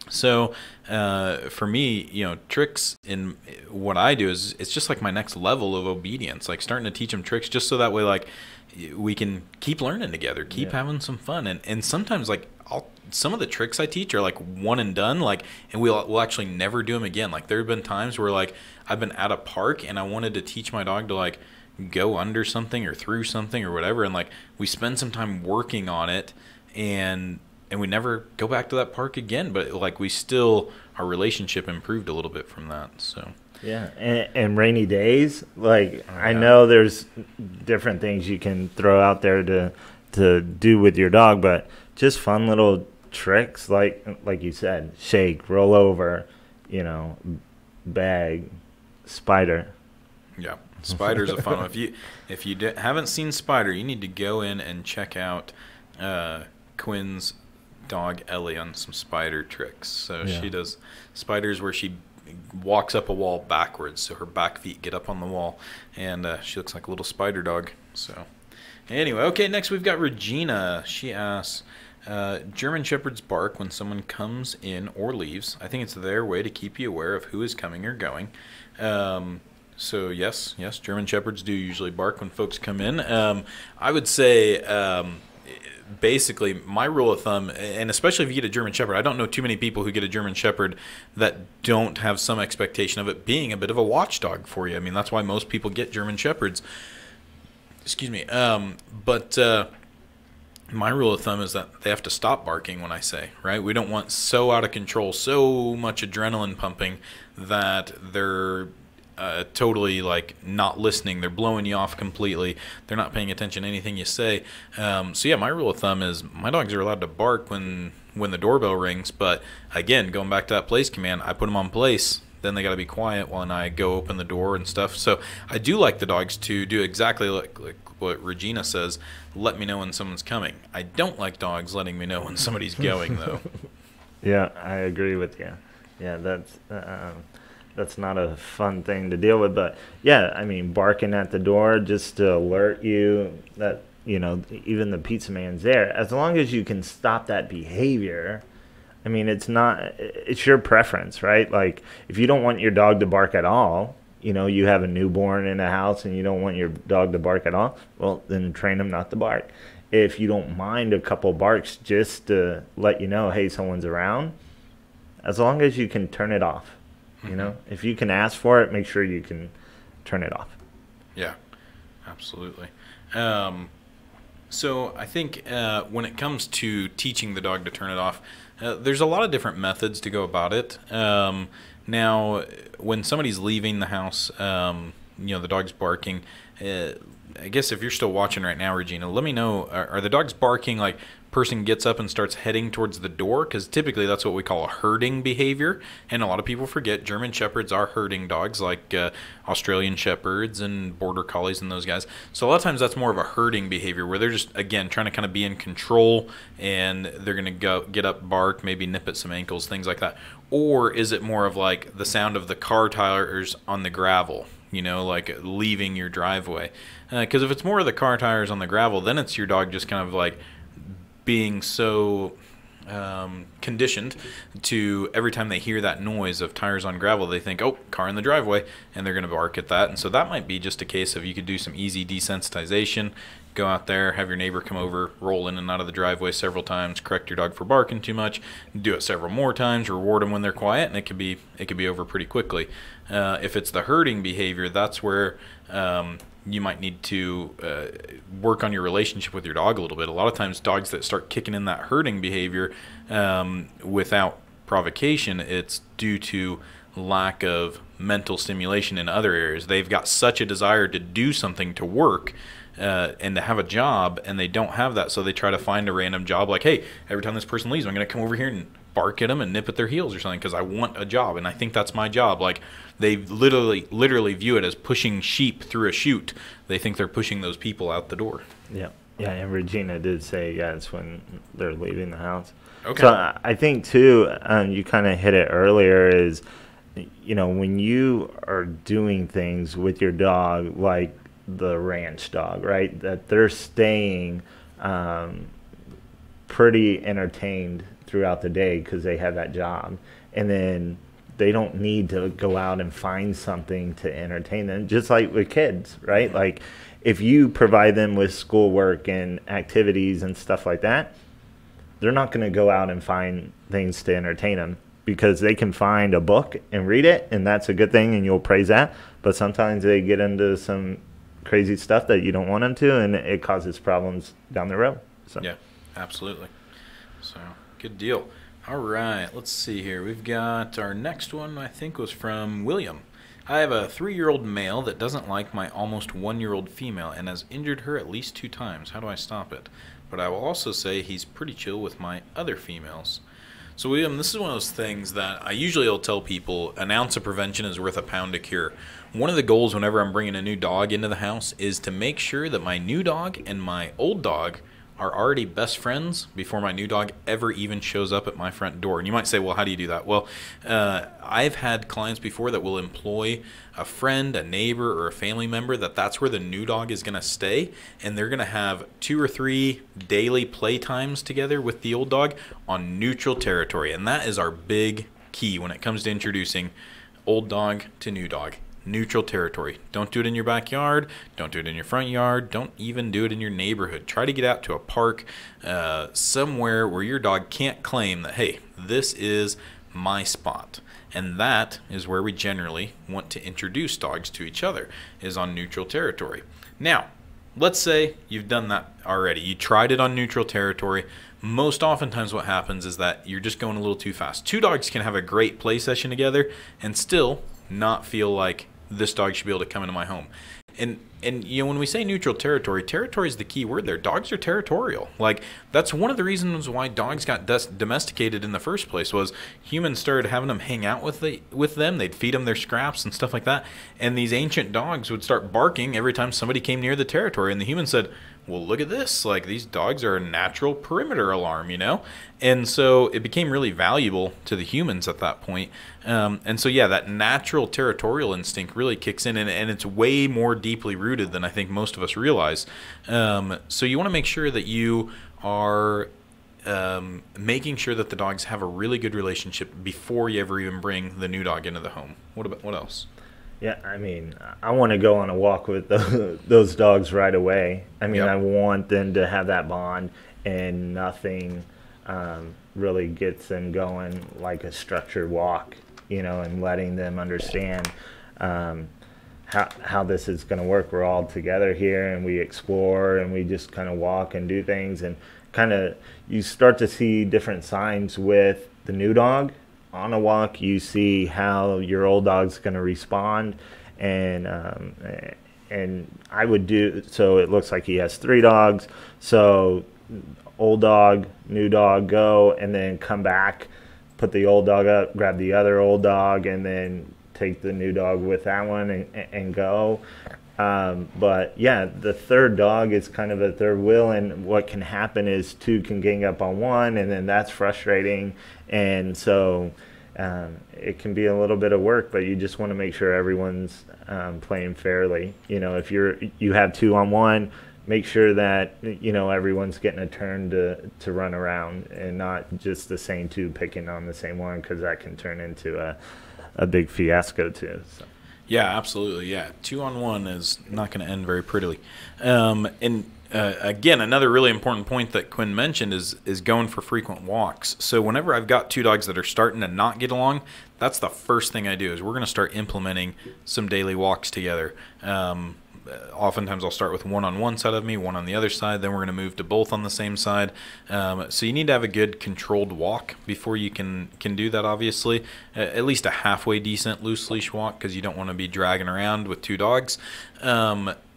So for me, tricks in what I do is it's just like my next level of obedience, like starting to teach them tricks just so that way, like, we can keep learning together, keep having some fun. And sometimes, like, some of the tricks I teach are like one and done, like, and we'll actually never do them again. Like, there have been times where, like, I've been at a park and I wanted to teach my dog to, like, go under something or through something or whatever, and, like, we spend some time working on it, and we never go back to that park again, but, like, our relationship improved a little bit from that. So yeah, and rainy days, like, I know there's different things you can throw out there to do with your dog, but just fun little tricks, like you said, shake, roll over, bag, spider. Yeah, Spider's a fun one. If you haven't seen Spider, you need to go in and check out Quinn's dog Ellie on some spider tricks. So she does spiders where she walks up a wall backwards, so her back feet get up on the wall, and she looks like a little spider dog. So anyway, okay, next we've got Regina. She asks, German Shepherds bark when someone comes in or leaves. I think it's their way to keep you aware of who is coming or going. So yes, German Shepherds do usually bark when folks come in. I would say basically my rule of thumb, and especially if you get a German Shepherd, I don't know too many people who get a German Shepherd that don't have some expectation of it being a bit of a watchdog for you. I mean, that's why most people get German Shepherds. Excuse me. But my rule of thumb is that they have to stop barking when I say, right? We don't want so out of control, so much adrenaline pumping that they're totally, like, not listening. They're blowing you off completely. They're not paying attention to anything you say. So yeah, my rule of thumb is my dogs are allowed to bark when the doorbell rings. But again, going back to that place command, I put them on place. Then they got to be quiet when I go open the door and stuff. So I do like the dogs to do exactly like what Regina says. Let me know when someone's coming. I don't like dogs letting me know when somebody's going, though. Yeah, I agree with you. Yeah, that's not a fun thing to deal with. But yeah, I mean, barking at the door just to alert you that, even the pizza man's there. As long as you can stop that behavior, I mean, it's your preference, right? Like, if you don't want your dog to bark at all, you have a newborn in the house and you don't want your dog to bark at all, well, then train them not to bark. If you don't mind a couple barks just to let you know, hey, someone's around, as long as you can turn it off. If you can ask for it, make sure you can turn it off. Yeah, absolutely. So I think when it comes to teaching the dog to turn it off, there's a lot of different methods to go about it. Now, when somebody's leaving the house, the dog's barking. I guess if you're still watching right now, Regina, let me know, are the dogs barking like person gets up and starts heading towards the door, because typically that's what we call a herding behavior. And a lot of people forget German Shepherds are herding dogs, like Australian Shepherds and Border Collies and those guys. So a lot of times that's more of a herding behavior, where they're just, again, trying to kind of be in control, and they're going to go get up, bark, maybe nip at some ankles, things like that. Or is it more of like the sound of the car tires on the gravel, like leaving your driveway? Because if it's more of the car tires on the gravel, then it's your dog just kind of like being so conditioned to every time they hear that noise of tires on gravel, they think, oh, car in the driveway, and they're going to bark at that. And so that might be just a case of you could do some easy desensitization, go out there, have your neighbor come over, roll in and out of the driveway several times, correct your dog for barking too much, do it several more times, reward them when they're quiet, and it could be over pretty quickly. If it's the herding behavior, that's where you might need to work on your relationship with your dog a little bit. A lot of times dogs that start kicking in that herding behavior without provocation, it's due to lack of mental stimulation in other areas. They've got such a desire to do something, to work, and to have a job, and they don't have that, so they try to find a random job, like, hey, every time this person leaves, I'm going to come over here and bark at them and nip at their heels or something, because I want a job, and I think that's my job. Like, they literally view it as pushing sheep through a chute. They think they're pushing those people out the door. Yeah, and Regina did say, it's when they're leaving the house. Okay. So I think, too, you kind of hit it earlier, is, when you are doing things with your dog, like the ranch dog, right, that they're staying pretty entertained throughout the day because they have that job, and then they don't need to go out and find something to entertain them, just like with kids, right? Like, if you provide them with schoolwork and activities and stuff like that, they're not going to go out and find things to entertain them, because they can find a book and read it, and that's a good thing, and you'll praise that. But sometimes they get into some crazy stuff that you don't want them to, and it causes problems down the road. So. Yeah, absolutely. So, good deal. All right, let's see here. We've got our next one, I think, was from William. I have a 3-year-old male that doesn't like my almost 1-year-old female and has injured her at least 2 times. How do I stop it? But I will also say he's pretty chill with my other females. So, William, this is one of those things that I usually will tell people, an ounce of prevention is worth a pound of cure. One of the goals whenever I'm bringing a new dog into the house is to make sure that my new dog and my old dog are already best friends before my new dog ever even shows up at my front door. And you might say, well, how do you do that? Well, I've had clients before that will employ a friend, a neighbor, or a family member that's where the new dog is going to stay, and they're going to have 2 or 3 daily play times together with the old dog on neutral territory. And that is our big key when it comes to introducing old dog to new dog. Neutral territory. Don't do it in your backyard. Don't do it in your front yard. Don't even do it in your neighborhood. Try to get out to a park, somewhere where your dog can't claim that, hey, this is my spot. And that is where we generally want to introduce dogs to each other, is on neutral territory. Now, let's say you've done that already. You tried it on neutral territory. Most oftentimes what happens is that you're just going a little too fast. 2 dogs can have a great play session together and still not feel like this dog should be able to come into my home. And when we say neutral territory, territory is the key word there. Dogs are territorial. Like, that's one of the reasons why dogs got domesticated in the first place, was humans started having them hang out with them. They'd feed them their scraps and stuff like that. And these ancient dogs would start barking every time somebody came near the territory. And the humans said, well, look at this. Like, these dogs are a natural perimeter alarm, And so it became really valuable to the humans at that point. And so, yeah, that natural territorial instinct really kicks in, and it's way more deeply rooted than I think most of us realize. So you want to make sure that you are making sure that the dogs have a really good relationship before you ever even bring the new dog into the home. What else? Yeah, I mean, I want to go on a walk with those dogs right away. I mean, Yep. I want them to have that bond, and nothing really gets them going like a structured walk, and letting them understand how this is going to work. We're all together here, and we explore, and we just kind of walk and do things, and kind of you start to see different signs with the new dog. On a walk, you see how your old dog's going to respond, and I would do so. It looks like he has 3 dogs, so old dog, new dog, go, and then come back, put the old dog up, grab the other old dog, and then take the new dog with that one and go. But yeah, the third dog is kind of a third wheel, and what can happen is two can gang up on one, and then that's frustrating. And so it can be a little bit of work, but you just want to make sure everyone's playing fairly. You know, if you have 2 on one, make sure that, you know, everyone's getting a turn to run around, and not just the same 2 picking on the same one, because that can turn into a big fiasco too. So. Yeah, absolutely. Yeah, 2 on 1 is not going to end very prettily. Again, another really important point that Quinn mentioned is going for frequent walks. So whenever I've got 2 dogs that are starting to not get along, that's the first thing I do is we're going to start implementing some daily walks together. Oftentimes I'll start with 1 on one side of me, 1 on the other side, then we're going to move to both on the same side. So you need to have a good controlled walk before you can do that, obviously. At least a halfway decent loose leash walk, because you don't want to be dragging around with 2 dogs.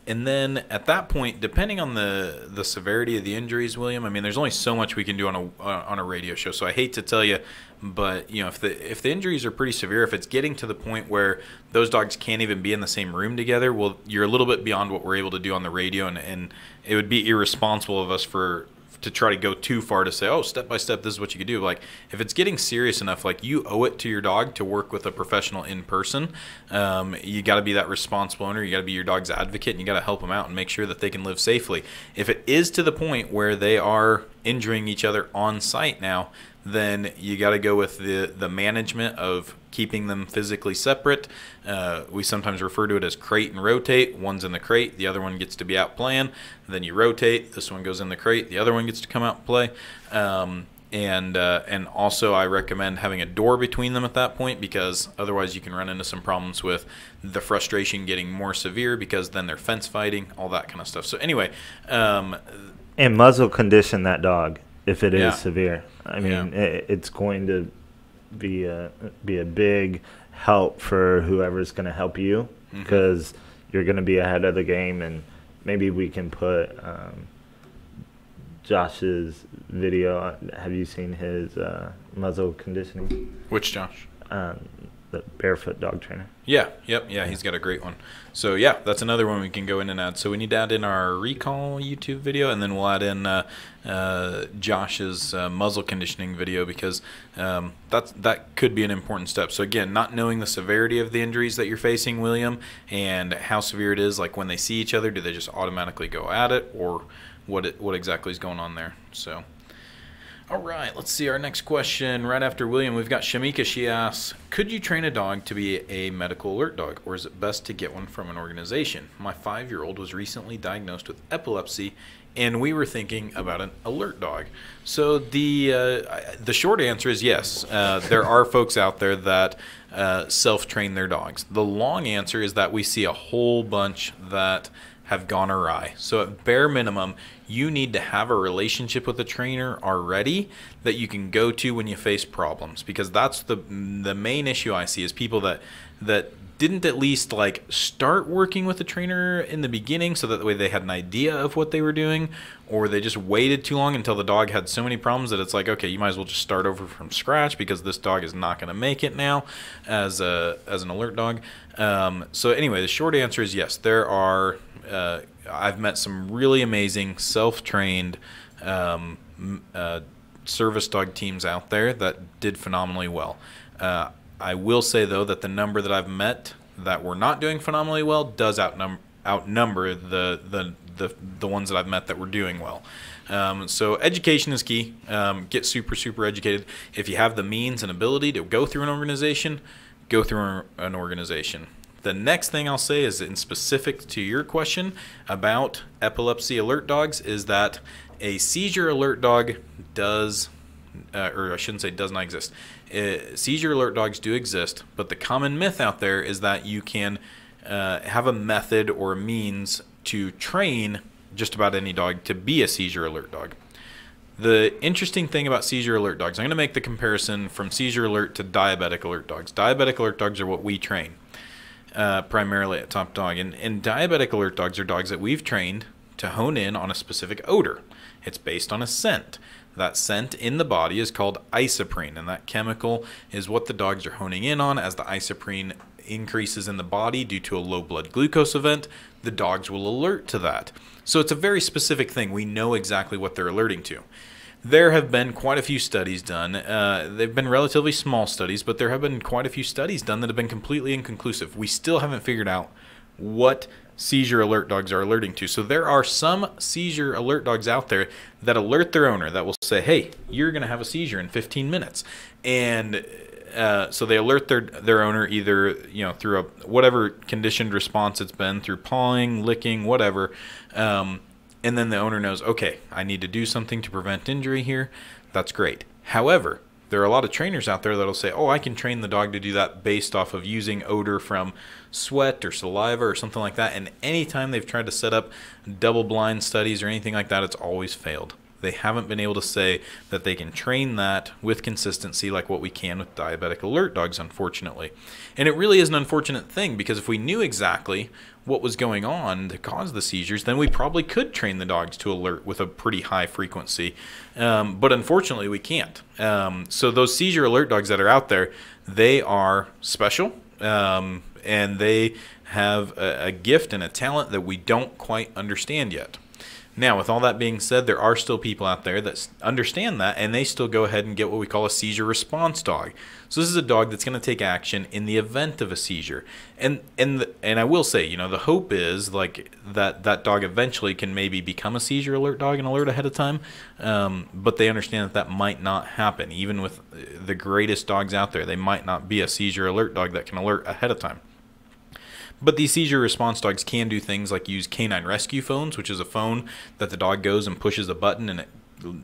And then at that point, depending on the severity of the injuries, William, I mean, there's only so much we can do on a radio show. So I hate to tell you, but you know, if the injuries are pretty severe, if it's getting to the point where those dogs can't even be in the same room together, well, you're a little bit beyond what we're able to do on the radio, and it would be irresponsible of us to try to go too far to say, oh, step by step, this is what you could do. Like, if it's getting serious enough, like, you owe it to your dog to work with a professional in person. You got to be that responsible owner. You got to be your dog's advocate, and you got to help them out and make sure that they can live safely. If it is to the point where they are injuring each other on site now, then you got to go with the management of keeping them physically separate. We sometimes refer to it as crate and rotate. One's in the crate, the other one gets to be out playing. Then you rotate, this one goes in the crate, the other one gets to come out and play. And also I recommend having a door between them at that point, because otherwise you can run into some problems with the frustration getting more severe, because then they're fence fighting, all that kind of stuff. So anyway. And muzzle condition that dog if it is severe. I mean, it's going to be a big help for whoever's going to help you, because you're going to be ahead of the game. And maybe we can put Josh's video. Have you seen his muzzle conditioning? Which Josh? The barefoot dog trainer. Yeah, he's got a great one. So yeah, that's another one we can go in and add. So we need to add in our recall YouTube video, and then we'll add in Josh's muzzle conditioning video, because that could be an important step. So again, not knowing the severity of the injuries that you're facing, William, and how severe it is, like when they see each other, do they just automatically go at it, or what exactly is going on there? So. All right, let's see our next question. Right after William, we've got Shamika. She asks, could you train a dog to be a medical alert dog, or is it best to get one from an organization? My 5-year-old was recently diagnosed with epilepsy, and we were thinking about an alert dog. So the short answer is yes. There are folks out there that self-train their dogs. The long answer is that we see a whole bunch that have gone awry. So at bare minimum, you need to have a relationship with a trainer already that you can go to when you face problems, because that's the main issue I see is people that didn't at least like start working with a trainer in the beginning, so that way they had an idea of what they were doing, or they just waited too long until the dog had so many problems that it's like, okay, you might as well just start over from scratch, because this dog is not going to make it now as an alert dog. So anyway, the short answer is yes. There are I've met some really amazing self-trained service dog teams out there that did phenomenally well. I will say, though, that the number that I've met that were not doing phenomenally well does outnumber the ones that I've met that were doing well. So education is key. Get super educated. If you have the means and ability to go through an organization, go through an organization. The next thing I'll say is, in specific to your question about epilepsy alert dogs, is that a seizure alert dog does, or I shouldn't say does not exist. Seizure alert dogs do exist, but the common myth out there is that you can have a method or a means to train just about any dog to be a seizure alert dog. The interesting thing about seizure alert dogs, I'm going to make the comparison from seizure alert to diabetic alert dogs. Diabetic alert dogs are what we train. Primarily at Top Dog. And diabetic alert dogs are dogs that we've trained to hone in on a specific odor. It's based on a scent. That scent in the body is called isoprene, and that chemical is what the dogs are honing in on. As the isoprene increases in the body due to a low blood glucose event, the dogs will alert to that. So it's a very specific thing. We know exactly what they're alerting to. There have been quite a few studies done. They've been relatively small studies, but there have been quite a few studies done that have been completely inconclusive. We still haven't figured out what seizure alert dogs are alerting to. So there are some seizure alert dogs out there that alert their owner, that will say, hey, you're going to have a seizure in 15 minutes. And so they alert their owner either through whatever conditioned response it's been, through pawing, licking, whatever. And then the owner knows, okay, I need to do something to prevent injury here. That's great. However, there are a lot of trainers out there that'll say, oh, I can train the dog to do that based off of using odor from sweat or saliva or something like that. And anytime they've tried to set up double-blind studies or anything like that, it's always failed. They haven't been able to say that they can train that with consistency like what we can with diabetic alert dogs, unfortunately. And it really is an unfortunate thing, because if we knew exactly what was going on to cause the seizures, then we probably could train the dogs to alert with a pretty high frequency. But unfortunately, we can't. So those seizure alert dogs that are out there, they are special, and they have a gift and a talent that we don't quite understand yet. Now, with all that being said, there are still people out there that understand that, and they still go ahead and get what we call a seizure response dog. So this is a dog that's going to take action in the event of a seizure. And I will say, the hope is like that dog eventually can maybe become a seizure alert dog and alert ahead of time. But they understand that might not happen. Even with the greatest dogs out there, they might not be a seizure alert dog that can alert ahead of time. But these seizure response dogs can do things like use canine rescue phones, which is a phone that the dog goes and pushes a button and it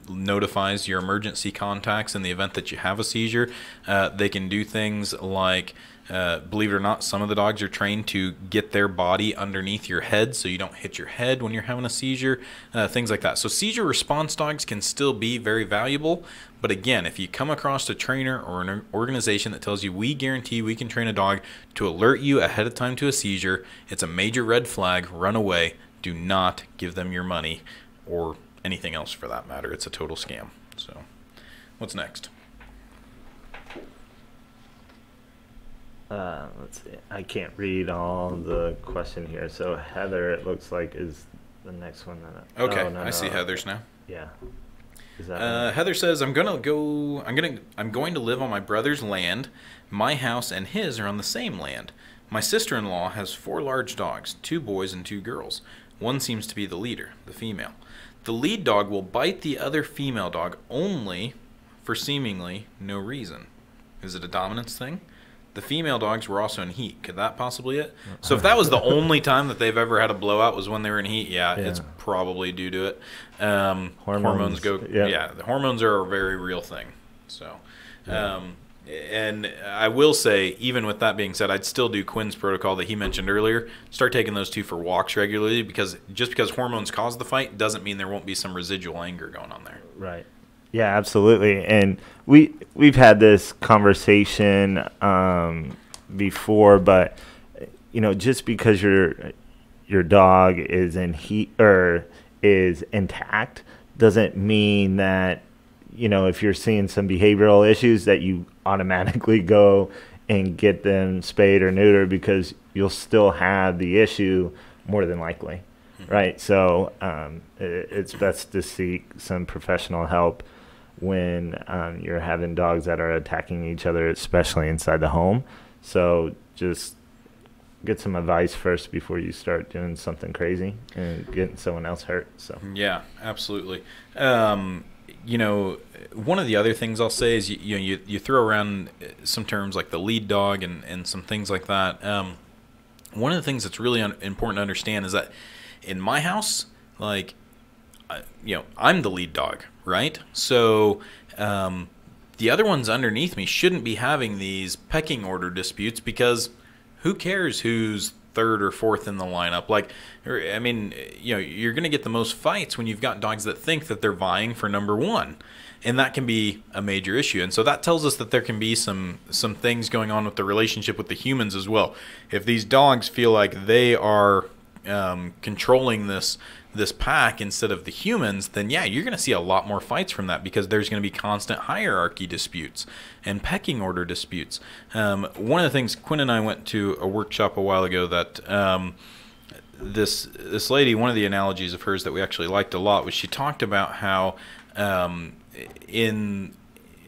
notifies your emergency contacts in the event that you have a seizure. They can do things like, believe it or not, some of the dogs are trained to get their body underneath your head so you don't hit your head when you're having a seizure, things like that. So seizure response dogs can still be very valuable. But again, if you come across a trainer or an organization that tells you we guarantee we can train a dog to alert you ahead of time to a seizure, it's a major red flag. Run away. Do not give them your money or anything else for that matter. It's a total scam. So what's next? Let's see. I can't read all the question here. So Heather, it looks like, is the next one. Okay, I see Heather's now. Yeah. Is that Heather says, I'm going to live on my brother's land. My house and his are on the same land. My sister-in-law has 4 large dogs, 2 boys and 2 girls. One seems to be the leader, the female. The lead dog will bite the other female dog only for seemingly no reason. Is it a dominance thing? The female dogs were also in heat. Could that possibly it? So if that was the only time that they've ever had a blowout was when they were in heat, yeah. It's probably due to it. Hormones go. Yeah, the hormones are a very real thing. So, and I will say, even with that being said, I'd still do Quinn's protocol that he mentioned earlier. Start taking those 2 for walks regularly, because just because hormones cause the fight doesn't mean there won't be some residual anger going on there. Right. Yeah, absolutely. And we've had this conversation before, but just because your dog is in heat or is intact doesn't mean that if you're seeing some behavioral issues that you automatically go and get them spayed or neutered, because you'll still have the issue more than likely. Right. So it's best to seek some professional help when you're having dogs that are attacking each other, especially inside the home. So just get some advice first before you start doing something crazy and getting someone else hurt. So yeah, absolutely. One of the other things I'll say is you throw around some terms like the lead dog and some things like that. One of the things that's really important to understand is that in my house, like, I'm the lead dog, right? So the other ones underneath me shouldn't be having these pecking order disputes, because who cares who's 3rd or 4th in the lineup? Like, I mean, you're going to get the most fights when you've got dogs that think that they're vying for number 1. And that can be a major issue. And so that tells us that there can be some things going on with the relationship with the humans as well. If these dogs feel like they are controlling this pack instead of the humans, then yeah, you're going to see a lot more fights from that, because there's going to be constant hierarchy disputes and pecking order disputes. One of the things, Quinn and I went to a workshop a while ago that this lady, one of the analogies of hers that we actually liked a lot was she talked about how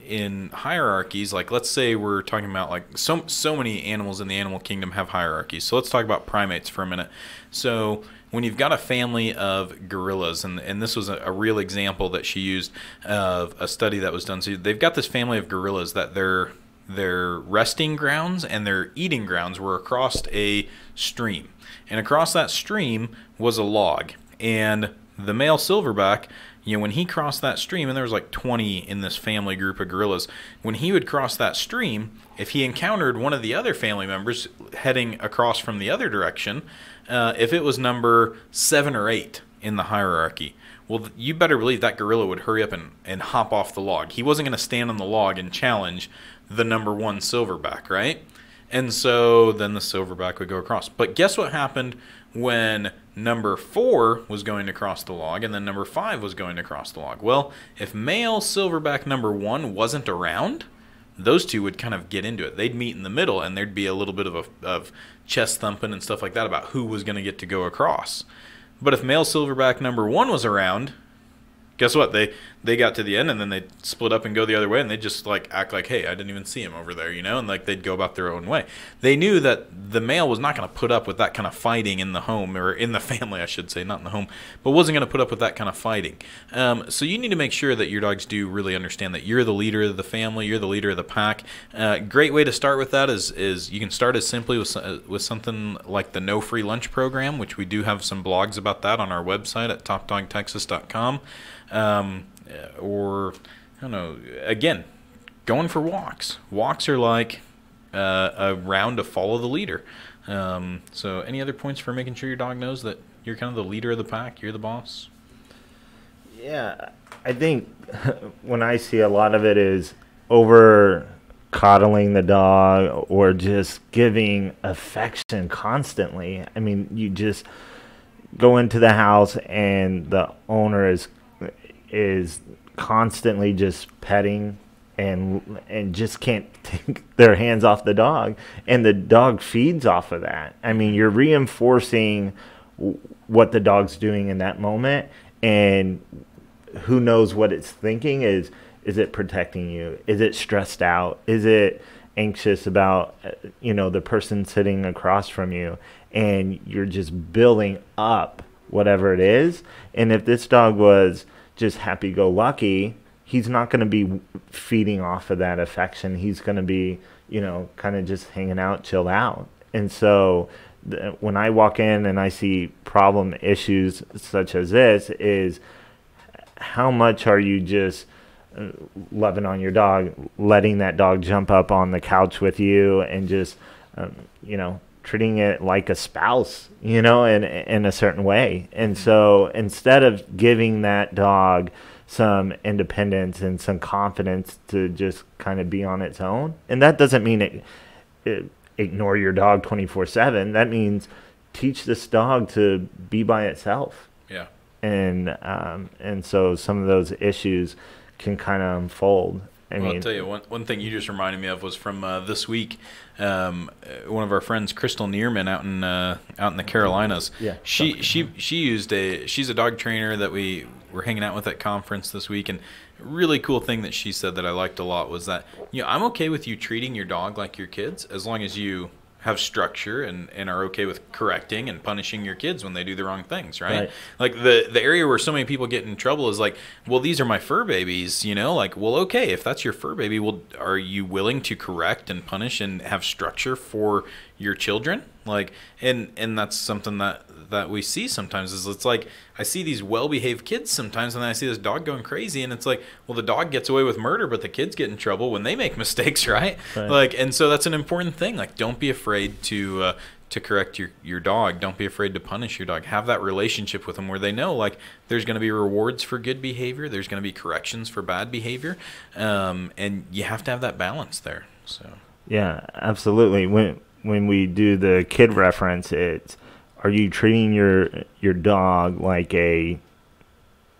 in hierarchies, like let's say we're talking about like so many animals in the animal kingdom have hierarchies. So let's talk about primates for a minute. So when you've got a family of gorillas, and this was a real example that she used of a study that was done. So they've got this family of gorillas that their resting grounds and their eating grounds were across a stream. And across that stream was a log. And the male silverback, when he crossed that stream, and there was like 20 in this family group of gorillas, when he would cross that stream, if he encountered one of the other family members heading across from the other direction, if it was number 7 or 8 in the hierarchy, well, you better believe that gorilla would hurry up and hop off the log. He wasn't going to stand on the log and challenge the number 1 silverback, right? And so then the silverback would go across. But guess what happened when number 4 was going to cross the log and then number 5 was going to cross the log? Well, if male silverback number 1 wasn't around, those two would kind of get into it. They'd meet in the middle, and there'd be a little bit of chest thumping and stuff like that about who was going to get to go across. But if male silverback number 1 was around, guess what? They got to the end, and then they'd split up and go the other way, and they'd just like act like, hey, I didn't even see him over there, and like they'd go about their own way. They knew that the male was not going to put up with that kind of fighting in the home, or in the family, I should say, not in the home, but wasn't going to put up with that kind of fighting. So you need to make sure that your dogs do really understand that you're the leader of the family, you're the leader of the pack. Great way to start with that is you can start as simply with something like the No Free Lunch program, which we do have some blogs about that on our website at topdogtexas.com. Or, I don't know, again, going for walks. Walks are like a round to follow the leader. So any other points for making sure your dog knows that you're kind of the leader of the pack, you're the boss? Yeah, I think when I see a lot of it is over coddling the dog or just giving affection constantly. I mean, you just go into the house and the owner is constantly just petting and just can't take their hands off the dog, and the dog feeds off of that. I mean, you're reinforcing what the dog's doing in that moment, and who knows what it's thinking. Is it protecting you? Is it stressed out? Is it anxious about the person sitting across from you? And you're just building up whatever it is. And if this dog was just happy-go-lucky, he's not going to be feeding off of that affection. He's going to be, kind of just hanging out, chilled out. And so when I walk in and I see problem issues such as this, is how much are you just loving on your dog, letting that dog jump up on the couch with you and just, treating it like a spouse, in a certain way. And so instead of giving that dog some independence and some confidence to just kind of be on its own, and that doesn't mean ignore your dog 24/7. That means teach this dog to be by itself. Yeah. And so some of those issues can kind of unfold. I'll tell you, one thing you just reminded me of was from this week. One of our friends, Crystal Neerman, out in the Carolinas. Yeah. She's a dog trainer that we were hanging out with at conference this week, and a really cool thing that she said that I liked a lot was that I'm okay with you treating your dog like your kids as long as you have structure and are okay with correcting and punishing your kids when they do the wrong things, right? Like the area where so many people get in trouble is like, well, these are my fur babies, like, well, okay, if that's your fur baby, well, are you willing to correct and punish and have structure for your children? Like, and that's something that we see sometimes is it's like I see these well-behaved kids sometimes, and then I see this dog going crazy, and it's like, well, the dog gets away with murder, but the kids get in trouble when they make mistakes, right? Like, and so that's an important thing. Like, don't be afraid to correct your dog. Don't be afraid to punish your dog. Have that relationship with them where they know, like, there's going to be rewards for good behavior, there's going to be corrections for bad behavior, and you have to have that balance there. So yeah, absolutely. When we do the kid reference, it's are you treating your dog like a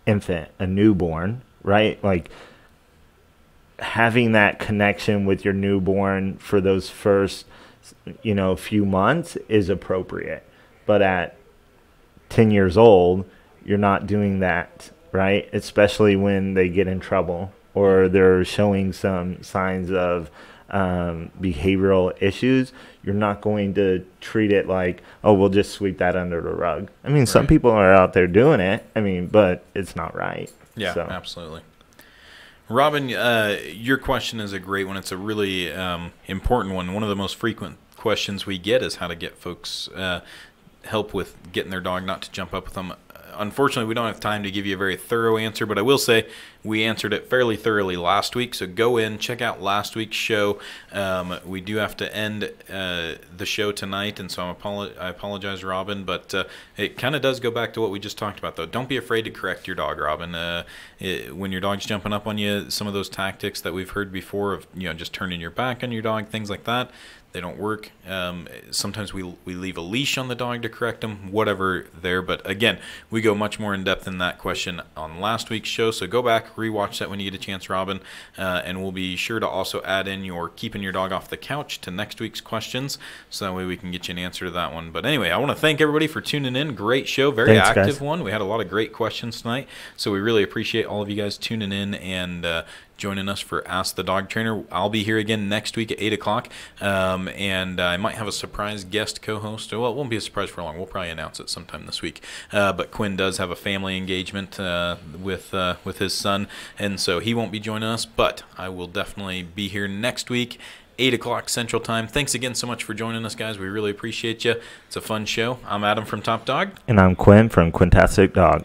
infant, a newborn, right? Like having that connection with your newborn for those first, few months is appropriate. But at 10 years old, you're not doing that, right? Especially when they get in trouble or they're showing some signs of behavioral issues. You're not going to treat it like, oh, we'll just sweep that under the rug. I mean, some people are out there doing it. I mean, but it's not right. Yeah, so. Absolutely. Robin, your question is a great one. It's a really important one. One of the most frequent questions we get is how to get folks help with getting their dog not to jump up with them. Unfortunately, we don't have time to give you a very thorough answer, but I will say we answered it fairly thoroughly last week. So go in, check out last week's show. We do have to end the show tonight, and so I apologize, Robin, but it kind of does go back to what we just talked about, though. Don't be afraid to correct your dog, Robin. When your dog's jumping up on you, some of those tactics that we've heard before of just turning your back on your dog, things like that, they don't work. Sometimes we leave a leash on the dog to correct them, whatever there. But again, we go much more in depth in that question on last week's show. So go back, rewatch that when you get a chance, Robin. And we'll be sure to also add in your keeping your dog off the couch to next week's questions. So that way we can get you an answer to that one. But anyway, I want to thank everybody for tuning in. Great show. Very Thanks, active guys. One. We had a lot of great questions tonight. So we really appreciate all of you guys tuning in and joining us for Ask the Dog Trainer. I'll be here again next week at 8 o'clock, and I might have a surprise guest co-host. Well, it won't be a surprise for long. We'll probably announce it sometime this week. But Quinn does have a family engagement with his son, and so he won't be joining us, but I will definitely be here next week, 8 o'clock Central Time. Thanks again so much for joining us, guys. We really appreciate you. It's a fun show. I'm Adam from Top Dog. And I'm Quinn from Quintastic Dog.